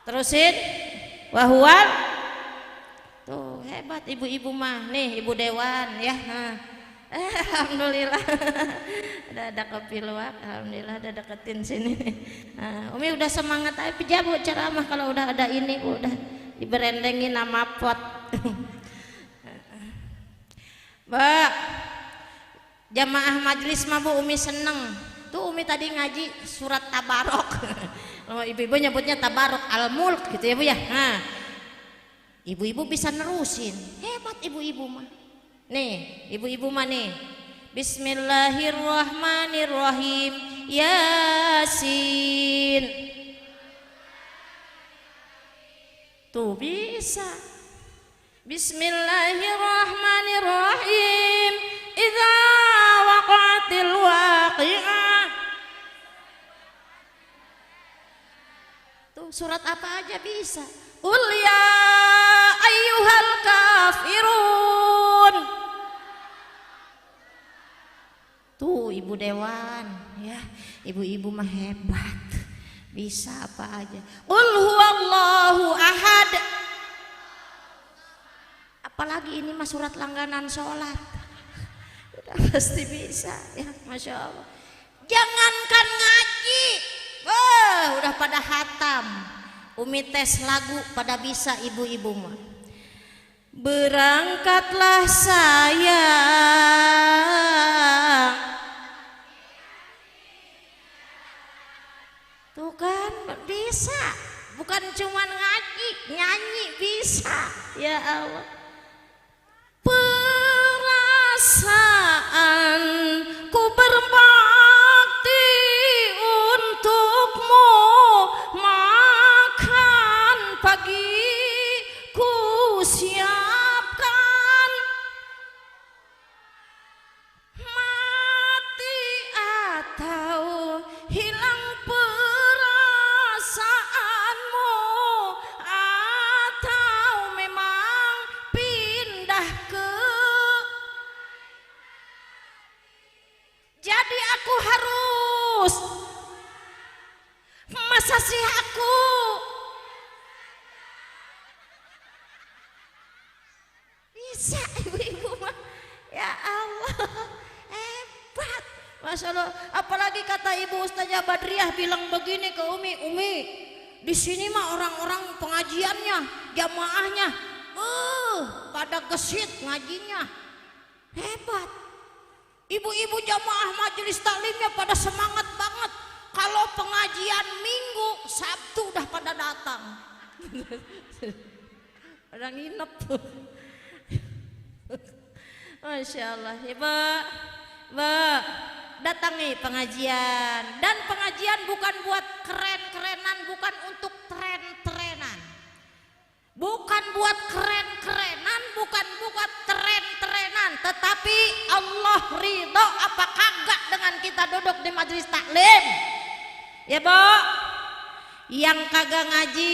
Terusin. Wa huwal. Tuh hebat ibu-ibu mah. Nih Ibu Dewan ya. Alhamdulillah. Ada kepiluak, alhamdulillah ada deketin sini. Umi udah semangat aja Bu ceramah kalau udah ada ini Bu, udah diberendengin nama pot. Mbak, jamaah majlis mah Bu Umi seneng. Tuh Umi tadi ngaji surat Tabarok. Ibu-ibu nyebutnya Tabarok Al-Mulk gitu ya Bu ya. Ibu-ibu bisa nerusin, hebat ibu-ibu mah. Nih, ibu-ibu mah nih. Bismillahirrahmanirrahim. Yasin. Tuh bisa. Bismillahirrahmanirrahim. Idza waqa'atil waqi'ah. Tuh surat apa aja bisa. Qul ya ayyuhal kafirun. Tuh ibu dewan ya, ibu-ibu mah hebat, bisa apa aja. Qul huwallahu ahad. Apalagi ini mah surat langganan sholat, udah pasti bisa ya, masya Allah. Jangankan ngaji, udah pada hatam. Umi tes lagu pada bisa ibu-ibu mah. Berangkatlah sayang. Tuh kan bisa, bukan cuman ngaji, nyanyi bisa. Ya Allah. Perasaanku berbakti untukmu, makan pagi ku siapkan, mati atau hilang perasaanmu, atau memang pindah ke. Jadi aku harus, masa sih aku bisa ibu-ibu mah. Ya Allah, hebat, masya Allah. Apalagi kata ibu Ustazah Badriah bilang begini ke Umi, di sini mah orang-orang pengajiannya, jamaahnya, pada gesit ngajinya, hebat. Ibu-ibu jamaah majelis taklimnya pada semangat banget. Kalau pengajian Minggu, Sabtu udah pada datang. Pada nginep. Masya Allah. Ya, Mbak, datangi pengajian. Dan pengajian bukan buat keren-kerenan, bukan untuk tren-trenan. Bukan buat keren-kerenan, bukan buat tren-trenan, tetapi Allah ridho apa kagak dengan kita duduk di majelis taklim. Ya, Bu. Yang kagak ngaji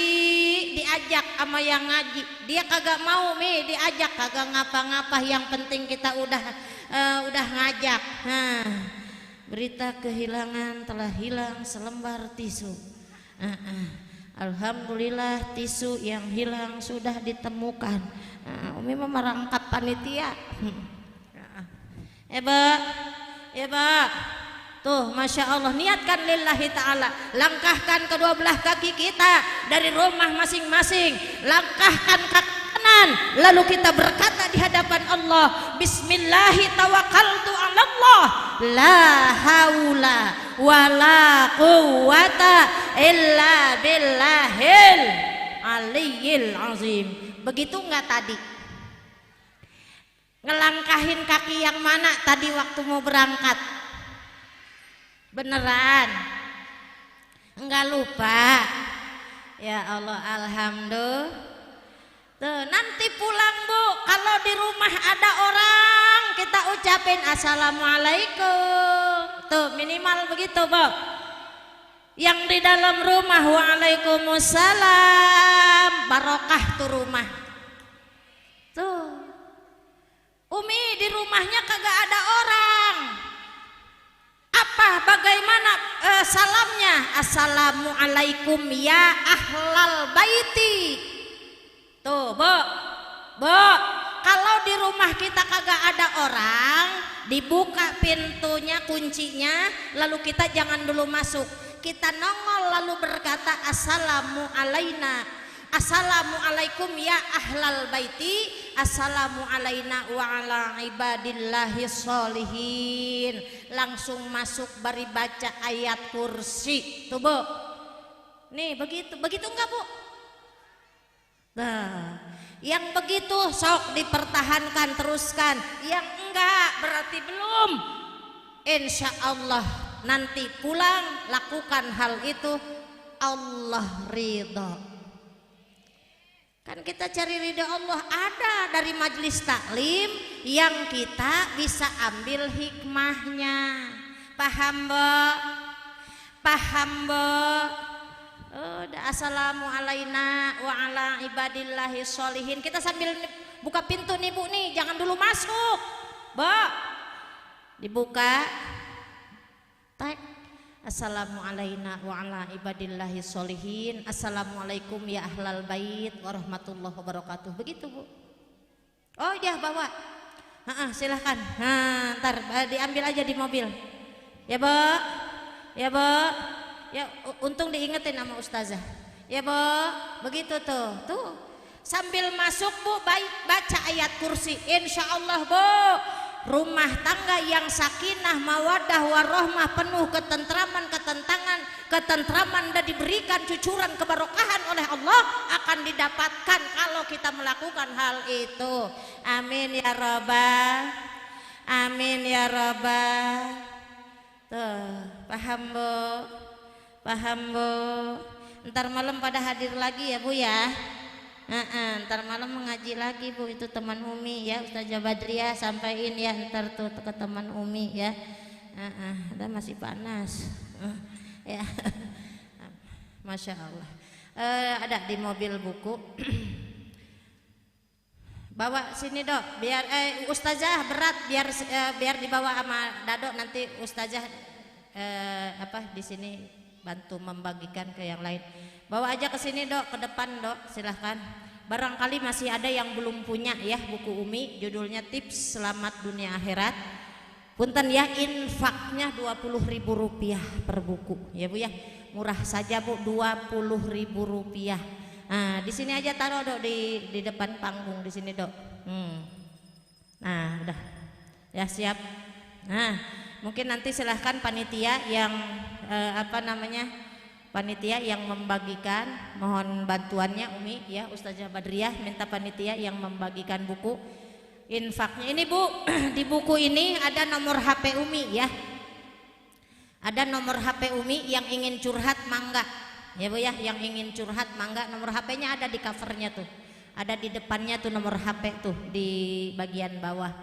diajak sama yang ngaji, dia kagak mau diajak, kagak ngapa-ngapa, yang penting kita udah ngajak. Berita kehilangan telah hilang selembar tisu. Alhamdulillah tisu yang hilang sudah ditemukan. Umi merangkap panitia. Ya, Pak. Tuh, masya Allah, niatkan lillahi ta'ala. Langkahkan kedua belah kaki kita dari rumah masing-masing. Langkahkan kaki kanan, lalu kita berkata di hadapan Allah, Bismillahi tawakkaltu 'ala Allah, la haula wala quwwata illa billahil aliyyil azim. Begitu enggak tadi? Ngelangkahin kaki yang mana tadi waktu mau berangkat? Beneran? Enggak lupa? Ya Allah, alhamdulillah. Tuh, nanti pulang Bu, kalau di rumah ada orang kita ucapin assalamualaikum. Tuh minimal begitu Bu. Yang di dalam rumah waalaikumsalam, barokah tuh rumah. Tuh, Umi di rumahnya kagak ada orang. Apa bagaimana salamnya? Assalamualaikum ya ahlal baiti. Tuh, Bu, kalau di rumah kita kagak ada orang, dibuka pintunya, kuncinya, lalu kita jangan dulu masuk. Kita nongol lalu berkata assalamu alaina, assalamualaikum ya ahlal baiti, assalamu alaina wa ala ibadillahi sholihin. Langsung masuk bari baca ayat kursi. Tuh Bu, nih begitu enggak Bu? Nah, yang begitu sok dipertahankan, teruskan. Yang enggak berarti belum. Insya Allah nanti pulang lakukan hal itu, Allah ridho. Kan kita cari ridho Allah ada dari majelis taklim yang kita bisa ambil hikmahnya. Paham Mbak? Paham Mbak? Assalamualaikum wa ala ibadillahi sholihin. Kita sambil buka pintu nih Bu nih, jangan dulu masuk Mbak. Dibuka. Tak. Assalamualaikum wa ala ibadillahi sholihin. Assalamualaikum ya ahlal bait warahmatullahi wabarakatuh. Begitu Bu. Oh ya bawa. Silahkan. Ntar diambil aja di mobil. Ya Bu. Ya Bu. Ya untung diingetin sama ustazah. Ya Bu. Begitu tuh. Tuh. Sambil masuk Bu baca ayat kursi. Insya Allah Bu. Rumah tangga yang sakinah, mawadah, warahmah, penuh ketentraman dan diberikan cucuran keberkahan oleh Allah akan didapatkan kalau kita melakukan hal itu. Amin ya Rabbal. Amin ya Rabbal. Tuh, paham Bu? Paham Bu? Ntar malam pada hadir lagi ya Bu ya. Ntar malam mengaji lagi Bu, itu teman Umi ya, Ustazah Badriah sampaiin ya ntar tuh ke teman Umi ya. Ada masih panas ya. Masya Allah. Ada di mobil buku. Bawa sini Dok, biar Ustazah berat biar dibawa sama Dado, nanti Ustazah di sini bantu membagikan ke yang lain. Bawa aja ke sini Dok, ke depan Dok, silahkan. Barangkali masih ada yang belum punya ya buku Umi, judulnya Tips Selamat Dunia Akhirat. Punten ya, infaknya Rp20.000 per buku ya Bu ya, murah saja Bu, Rp20.000. Nah di sini aja taruh Dok, di depan panggung di sini Dok. Nah udah ya siap. Nah mungkin nanti silahkan panitia yang panitia yang membagikan, mohon bantuannya Umi ya, Ustazah Badriah minta panitia yang membagikan buku infaknya ini Bu. Di buku ini ada nomor HP Umi ya, ada nomor HP Umi yang ingin curhat mangga ya Bu ya, yang ingin curhat mangga, nomor HP-nya ada di covernya tuh, ada di depannya tuh nomor HP tuh, di bagian bawah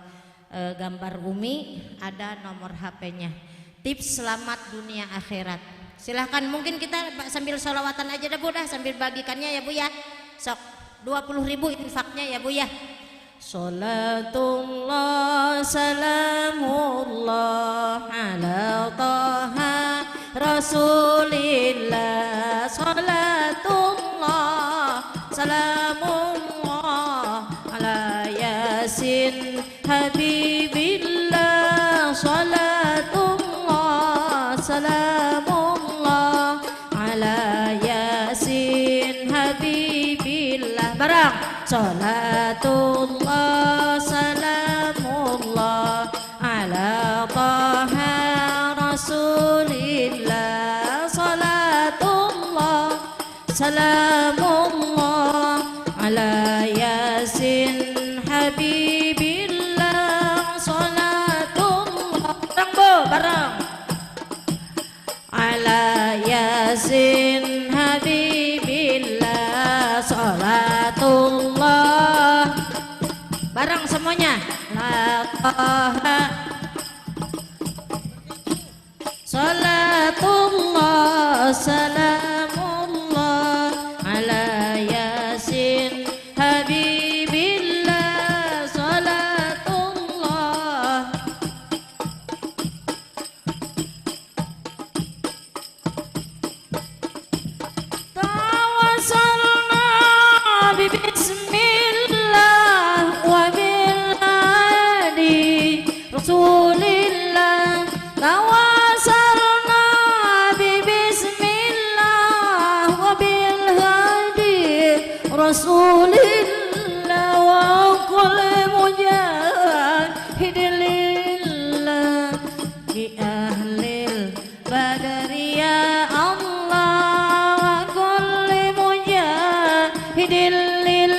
gambar Umi ada nomor HP-nya. Tips selamat dunia akhirat. Silahkan, mungkin kita sambil sholawatan aja dah Bu dah, sambil bagikannya ya Bu ya. Sok 20.000 infaknya ya Bu ya. Salatullah salamullah ala taha rasulillah. Salatullah salamullah ala yasin habibillah. Salatullah salamullah ala yasin habibillah. Barang. Salatullah salamullah ala taha rasulillah. Salatullah salamullah ala yasin habibillah. Salatullah barang ala yasin habibillah. Salatullah barang semuanya. Salatullah salamullah ala yasin habibillah. Salatullah tawassalna bismillah wa bil hadi rasulillah. Tawassalna bismillah wa bil hadi rasulillah wa kulli mujahidin lillah bi ahlil badri ya Allah wa kulli mujahidin lillah.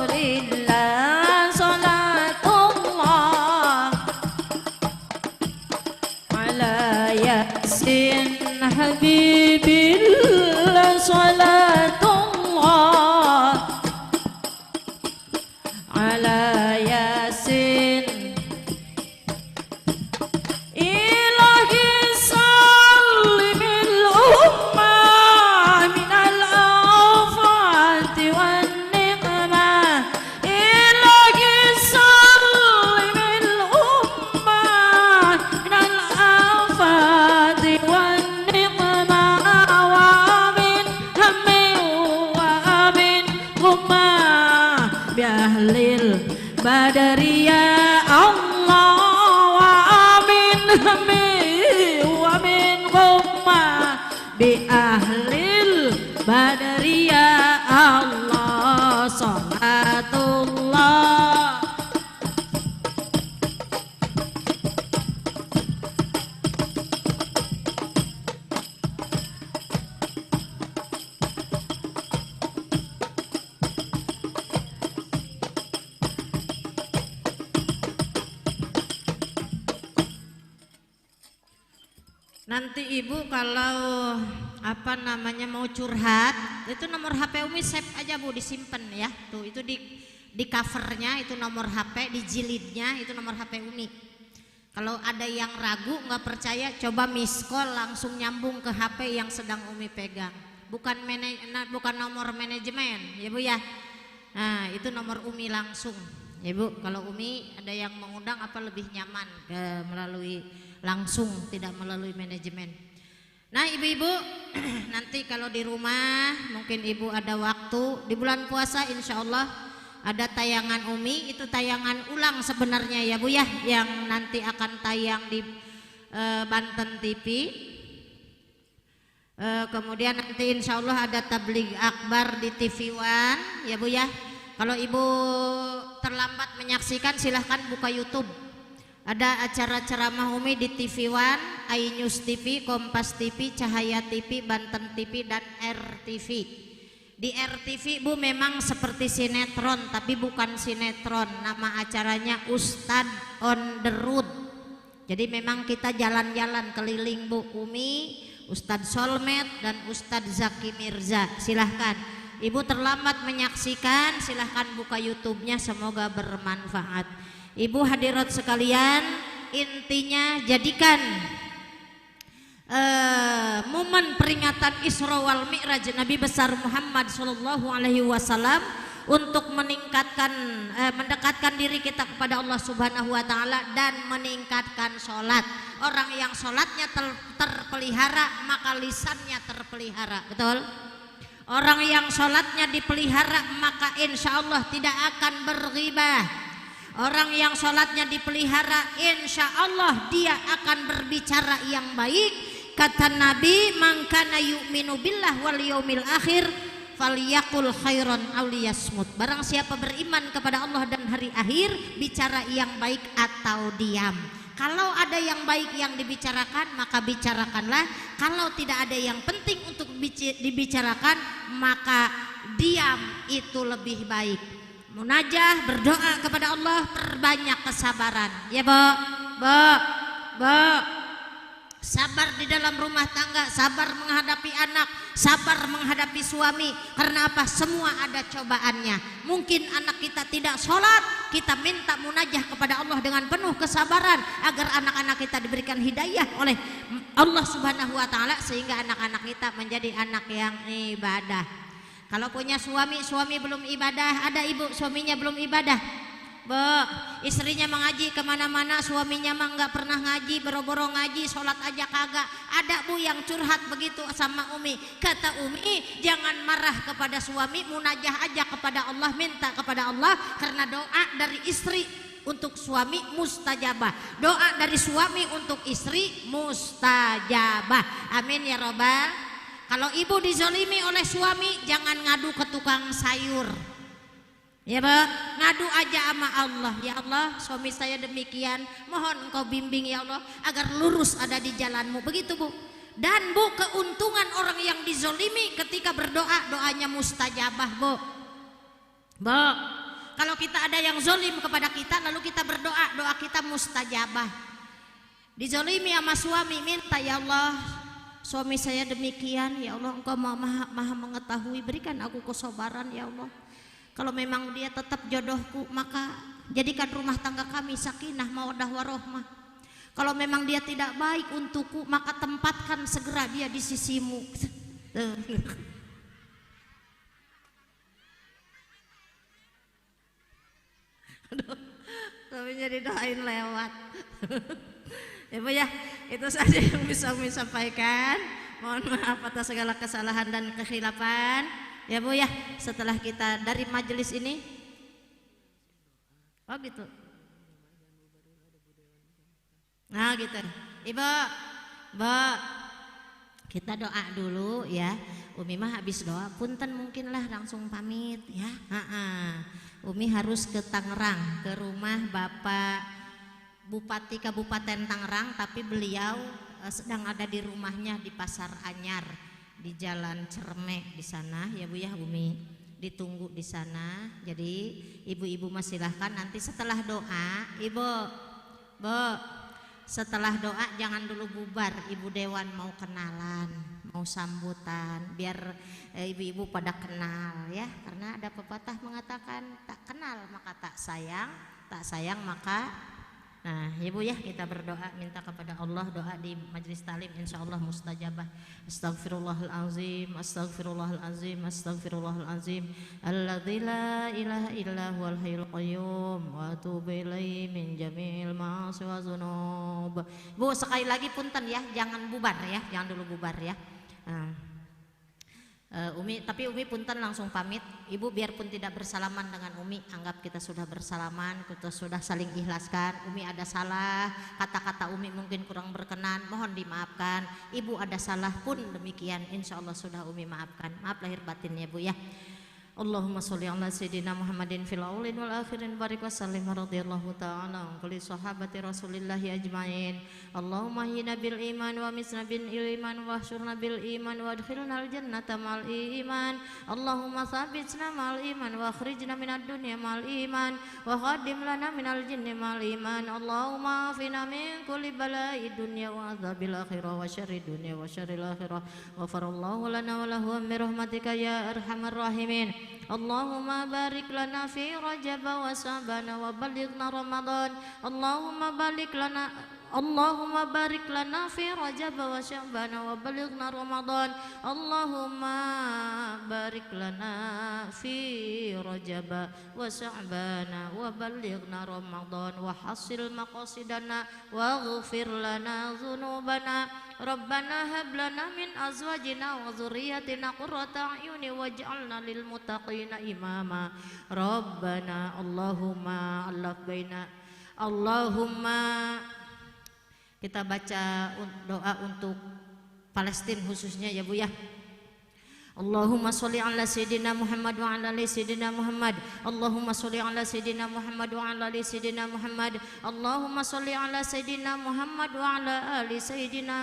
Rasulillah salatullah ala yasin habibillah salatullah ala yasin Badariya Allah wa amin hami wa min gumma bi ahlil Badariya Allah salatullah. Nanti ibu kalau apa namanya mau curhat itu nomor HP Umi save aja bu, disimpan ya tuh, itu di covernya itu nomor HP, di jilidnya itu nomor HP Umi. Kalau ada yang ragu nggak percaya coba miss call langsung nyambung ke HP yang sedang Umi pegang, bukan nomor manajemen ya bu ya. Nah itu nomor Umi langsung ya bu. Kalau Umi ada yang mengundang apa lebih nyaman melalui langsung, tidak melalui manajemen. Nah ibu-ibu nanti kalau di rumah mungkin ibu ada waktu di bulan puasa insya Allah ada tayangan Umi, itu tayangan ulang sebenarnya ya bu ya, yang nanti akan tayang di Banten TV. Kemudian nanti insya Allah ada tabligh akbar di TV One ya bu ya. Kalau ibu terlambat menyaksikan silahkan buka YouTube. Ada acara ceramah Umi di TV One, iNews TV, Kompas TV, Cahaya TV, Banten TV, dan RTV. Di RTV bu memang seperti sinetron, tapi bukan sinetron. Nama acaranya Ustadz on the Road. Jadi memang kita jalan-jalan keliling bu, Umi, Ustadz Solmed, dan Ustadz Zaki Mirza. Silahkan. Ibu terlambat menyaksikan, silahkan buka YouTube-nya, semoga bermanfaat. Ibu hadirat sekalian, intinya jadikan momen peringatan Isra wal Mi'raj Nabi besar Muhammad sallallahu alaihi wasallam untuk mendekatkan diri kita kepada Allah Subhanahu wa taala dan meningkatkan sholat. Orang yang sholatnya terpelihara maka lisannya terpelihara, betul? Orang yang sholatnya dipelihara maka insya Allah tidak akan berghibah. Orang yang sholatnya dipelihara insya Allah dia akan berbicara yang baik. Kata Nabi, man kana yu'minu billah wal yaumil akhir falyaqul khairan aw liyasmut. Barang siapa beriman kepada Allah dan hari akhir, bicara yang baik atau diam. Kalau ada yang baik yang dibicarakan maka bicarakanlah. Kalau tidak ada yang penting untuk dibicarakan maka diam itu lebih baik. Munajah, berdoa kepada Allah, perbanyak kesabaran ya bu. Sabar di dalam rumah tangga, sabar menghadapi anak, sabar menghadapi suami. Karena apa? Semua ada cobaannya. Mungkin anak kita tidak sholat, kita minta munajah kepada Allah dengan penuh kesabaran agar anak-anak kita diberikan hidayah oleh Allah Subhanahu wa taala sehingga anak-anak kita menjadi anak yang ibadah. Kalau punya suami belum ibadah, ada ibu suaminya belum ibadah, bu, istrinya mengaji kemana-mana, suaminya mah nggak pernah ngaji, boro-boro ngaji, sholat aja kagak. Ada bu yang curhat begitu sama Umi. Kata Umi, jangan marah kepada suami, munajah aja kepada Allah, minta kepada Allah, karena doa dari istri untuk suami mustajabah, doa dari suami untuk istri mustajabah. Amin ya robbal. Kalau ibu dizolimi oleh suami, jangan ngadu ke tukang sayur. Ya bu, ngadu aja sama Allah. Ya Allah, suami saya demikian, mohon engkau bimbing ya Allah agar lurus ada di jalanmu. Begitu bu. Dan bu, keuntungan orang yang dizolimi ketika berdoa, doanya mustajabah bu. Bu, Kalau kita ada yang zolim kepada kita lalu kita berdoa, doa kita mustajabah. Dizolimi sama suami, minta ya Allah, suami saya demikian, ya Allah Engkau maha mengetahui, berikan aku kesabaran ya Allah. Kalau memang dia tetap jodohku, maka jadikan rumah tangga kami sakinah mawaddah warahmah. Kalau memang dia tidak baik untukku, maka tempatkan segera dia di sisimu. Tapi jadi doain lewat. Ya Bu ya, itu saja yang bisa kami sampaikan. Mohon maaf atas segala kesalahan dan kekhilafan. Ya Bu ya, setelah kita dari majelis ini, oh gitu. Nah gitu. Ibu, kita doa dulu ya. Umi mah habis doa, punten mungkinlah langsung pamit ya. Umi harus ke Tangerang, ke rumah Bapak Bupati Kabupaten Tangerang, tapi beliau sedang ada di rumahnya di Pasar Anyar di Jalan Cermek di sana ya Bu ya. Umi ditunggu di sana. Jadi ibu-ibu masih silahkan nanti setelah doa, Ibu, setelah doa jangan dulu bubar, Ibu Dewan mau kenalan, mau sambutan, biar ibu-ibu pada kenal ya. Karena ada pepatah mengatakan tak kenal maka tak sayang maka. Nah ya Bu ya, kita berdoa minta kepada Allah, doa di majelis talim insya Allah mustajabah. Astagfirullahalazim, astagfirullahalazim, astagfirullahalazim, alladzi la ilaha illa huwal hayyul qayyum wa atubu ilaihi min jami'il ma'asi wa dzunub. Bu sekali lagi punten ya, jangan bubar ya, jangan dulu bubar ya. Tapi Umi punten langsung pamit. Ibu biarpun tidak bersalaman dengan Umi, anggap kita sudah bersalaman, kita sudah saling ikhlaskan. Umi ada salah, kata-kata Umi mungkin kurang berkenan, mohon dimaafkan. Ibu ada salah pun demikian, insya Allah sudah Umi maafkan. Maaf lahir batinnya Bu ya. Allahumma sholli ala sayyidina Muhammadin fil awwalin wal akhirin barik wa sallim radhiyallahu ta'ala an kulli sahabati rasulillahi ajmain. Allahumma hina bil iman wa misna bil iman wa hsyurna bil iman wa adkhilna al jannata mal iman. Allahumma tsabbitna mal iman wa akhrijna minad dunya mal iman wa khadim lana minal jinni mal iman. Allahumma afina min kulli bala'i dunya wa adzabil akhirah wa syarri dunya wa syarril akhirah. Ghafarallahu lana wa lahu bi rahmatika ya arhamar rahimin. Allahumma barik lana fi Rajab wa Sa'ban wa balighna Ramadan. Allahumma barik lana fi Rajab wa Sya'ban wa balighna Ramadan. Allahumma barik lana fi Rajab wa Sya'ban wa balighna Ramadan wa hasil maqasidana wa ghfir lana dzunubana. Rabbana hab lana min azwajina wa dzurriyyatina qurrata a'yuni waj'alna lil muttaqina imama. Rabbana Allahumma allaf baina. Allahumma kita baca doa untuk Palestina khususnya ya Bu ya. Allahumma sholli ala sayyidina Muhammad wa ala ali sayyidina Muhammad. Allahumma sholli ala sayyidina Muhammad wa ala ali sayyidina Muhammad. Allahumma sholli ala sayyidina Muhammad wa ala ali sayyidina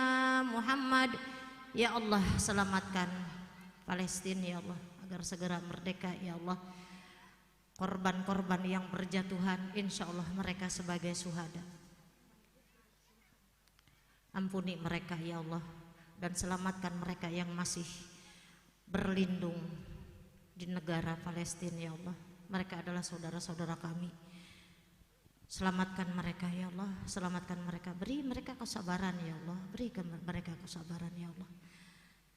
Muhammad. Ya Allah, selamatkan Palestina ya Allah agar segera merdeka ya Allah. Korban-korban yang berjatuhan insya Allah mereka sebagai syuhada. Ampuni mereka ya Allah dan selamatkan mereka yang masih berlindung di negara Palestina ya Allah. Mereka adalah saudara-saudara kami. Selamatkan mereka ya Allah, selamatkan mereka, beri mereka kesabaran ya Allah, beri mereka kesabaran ya Allah.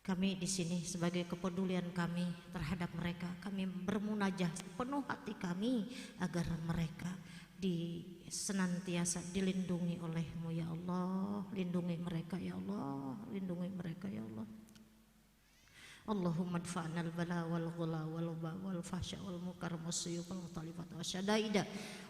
Kami di sini sebagai kepedulian kami terhadap mereka, kami bermunajat penuh hati kami agar mereka senantiasa dilindungi oleh-Mu ya Allah. Lindungi mereka ya Allah, lindungi mereka ya Allah. Allahumma adfa'na al-bala wal ghula wal ba wal fahsya wal munkar wasyuq wal talifat wasyadaida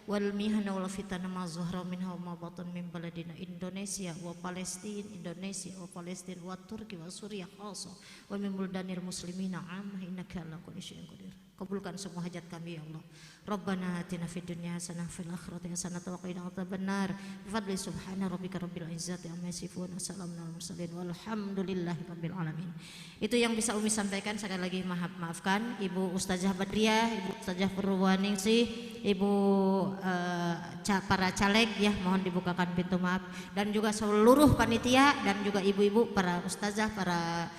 wal mihna wal fitana ma zuhra minha wa ma batan min baladina Indonesia wa Palestina, Indonesia wa Palestina wa Turki wa Suriah khassa wa min buldanil muslimina amma innaka ala kulli syai'in qadir. kabulkan semua hajat kami ya Allah. Rabbana atina fid dunya hasanah fil akhirati hasanah wa qina adzabannar. Bi fadli subhana rabbika rabbil izzati amma yasifun. Wassalamun alal mursalin walhamdulillahi rabbil alamin. Itu yang bisa Umi sampaikan. Sekali lagi maafkan Ibu Ustazah Badriah, Ibu Ustazah Purwaningsih, Ibu para caleg ya, mohon dibukakan pintu maaf, dan juga seluruh panitia dan juga ibu-ibu para ustazah, para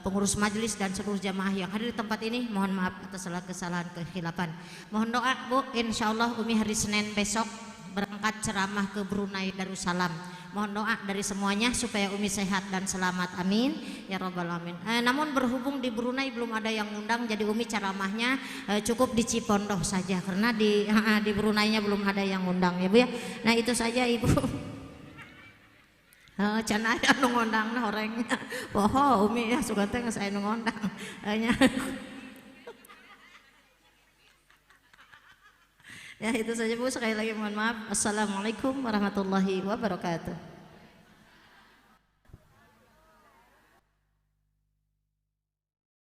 pengurus majelis dan seluruh jamaah yang hadir di tempat ini, mohon maaf atas segala kesalahan kekhilafan. Mohon doa Bu, insyaallah Umi hari Senin besok berangkat ceramah ke Brunei Darussalam. Mohon doa dari semuanya supaya Umi sehat dan selamat, amin ya rabbal alamin. Namun berhubung di Brunei belum ada yang ngundang, jadi Umi ceramahnya cukup di Cipondoh saja karena di Bruneinya belum ada yang ngundang ya Bu ya. Nah itu saja Ibu. Can aya nu ngondangna orangnya. Poho Umi ya suka teh geus aya nu ngondang. Ya itu saja Bu, sekali lagi mohon maaf. Assalamualaikum warahmatullahi wabarakatuh.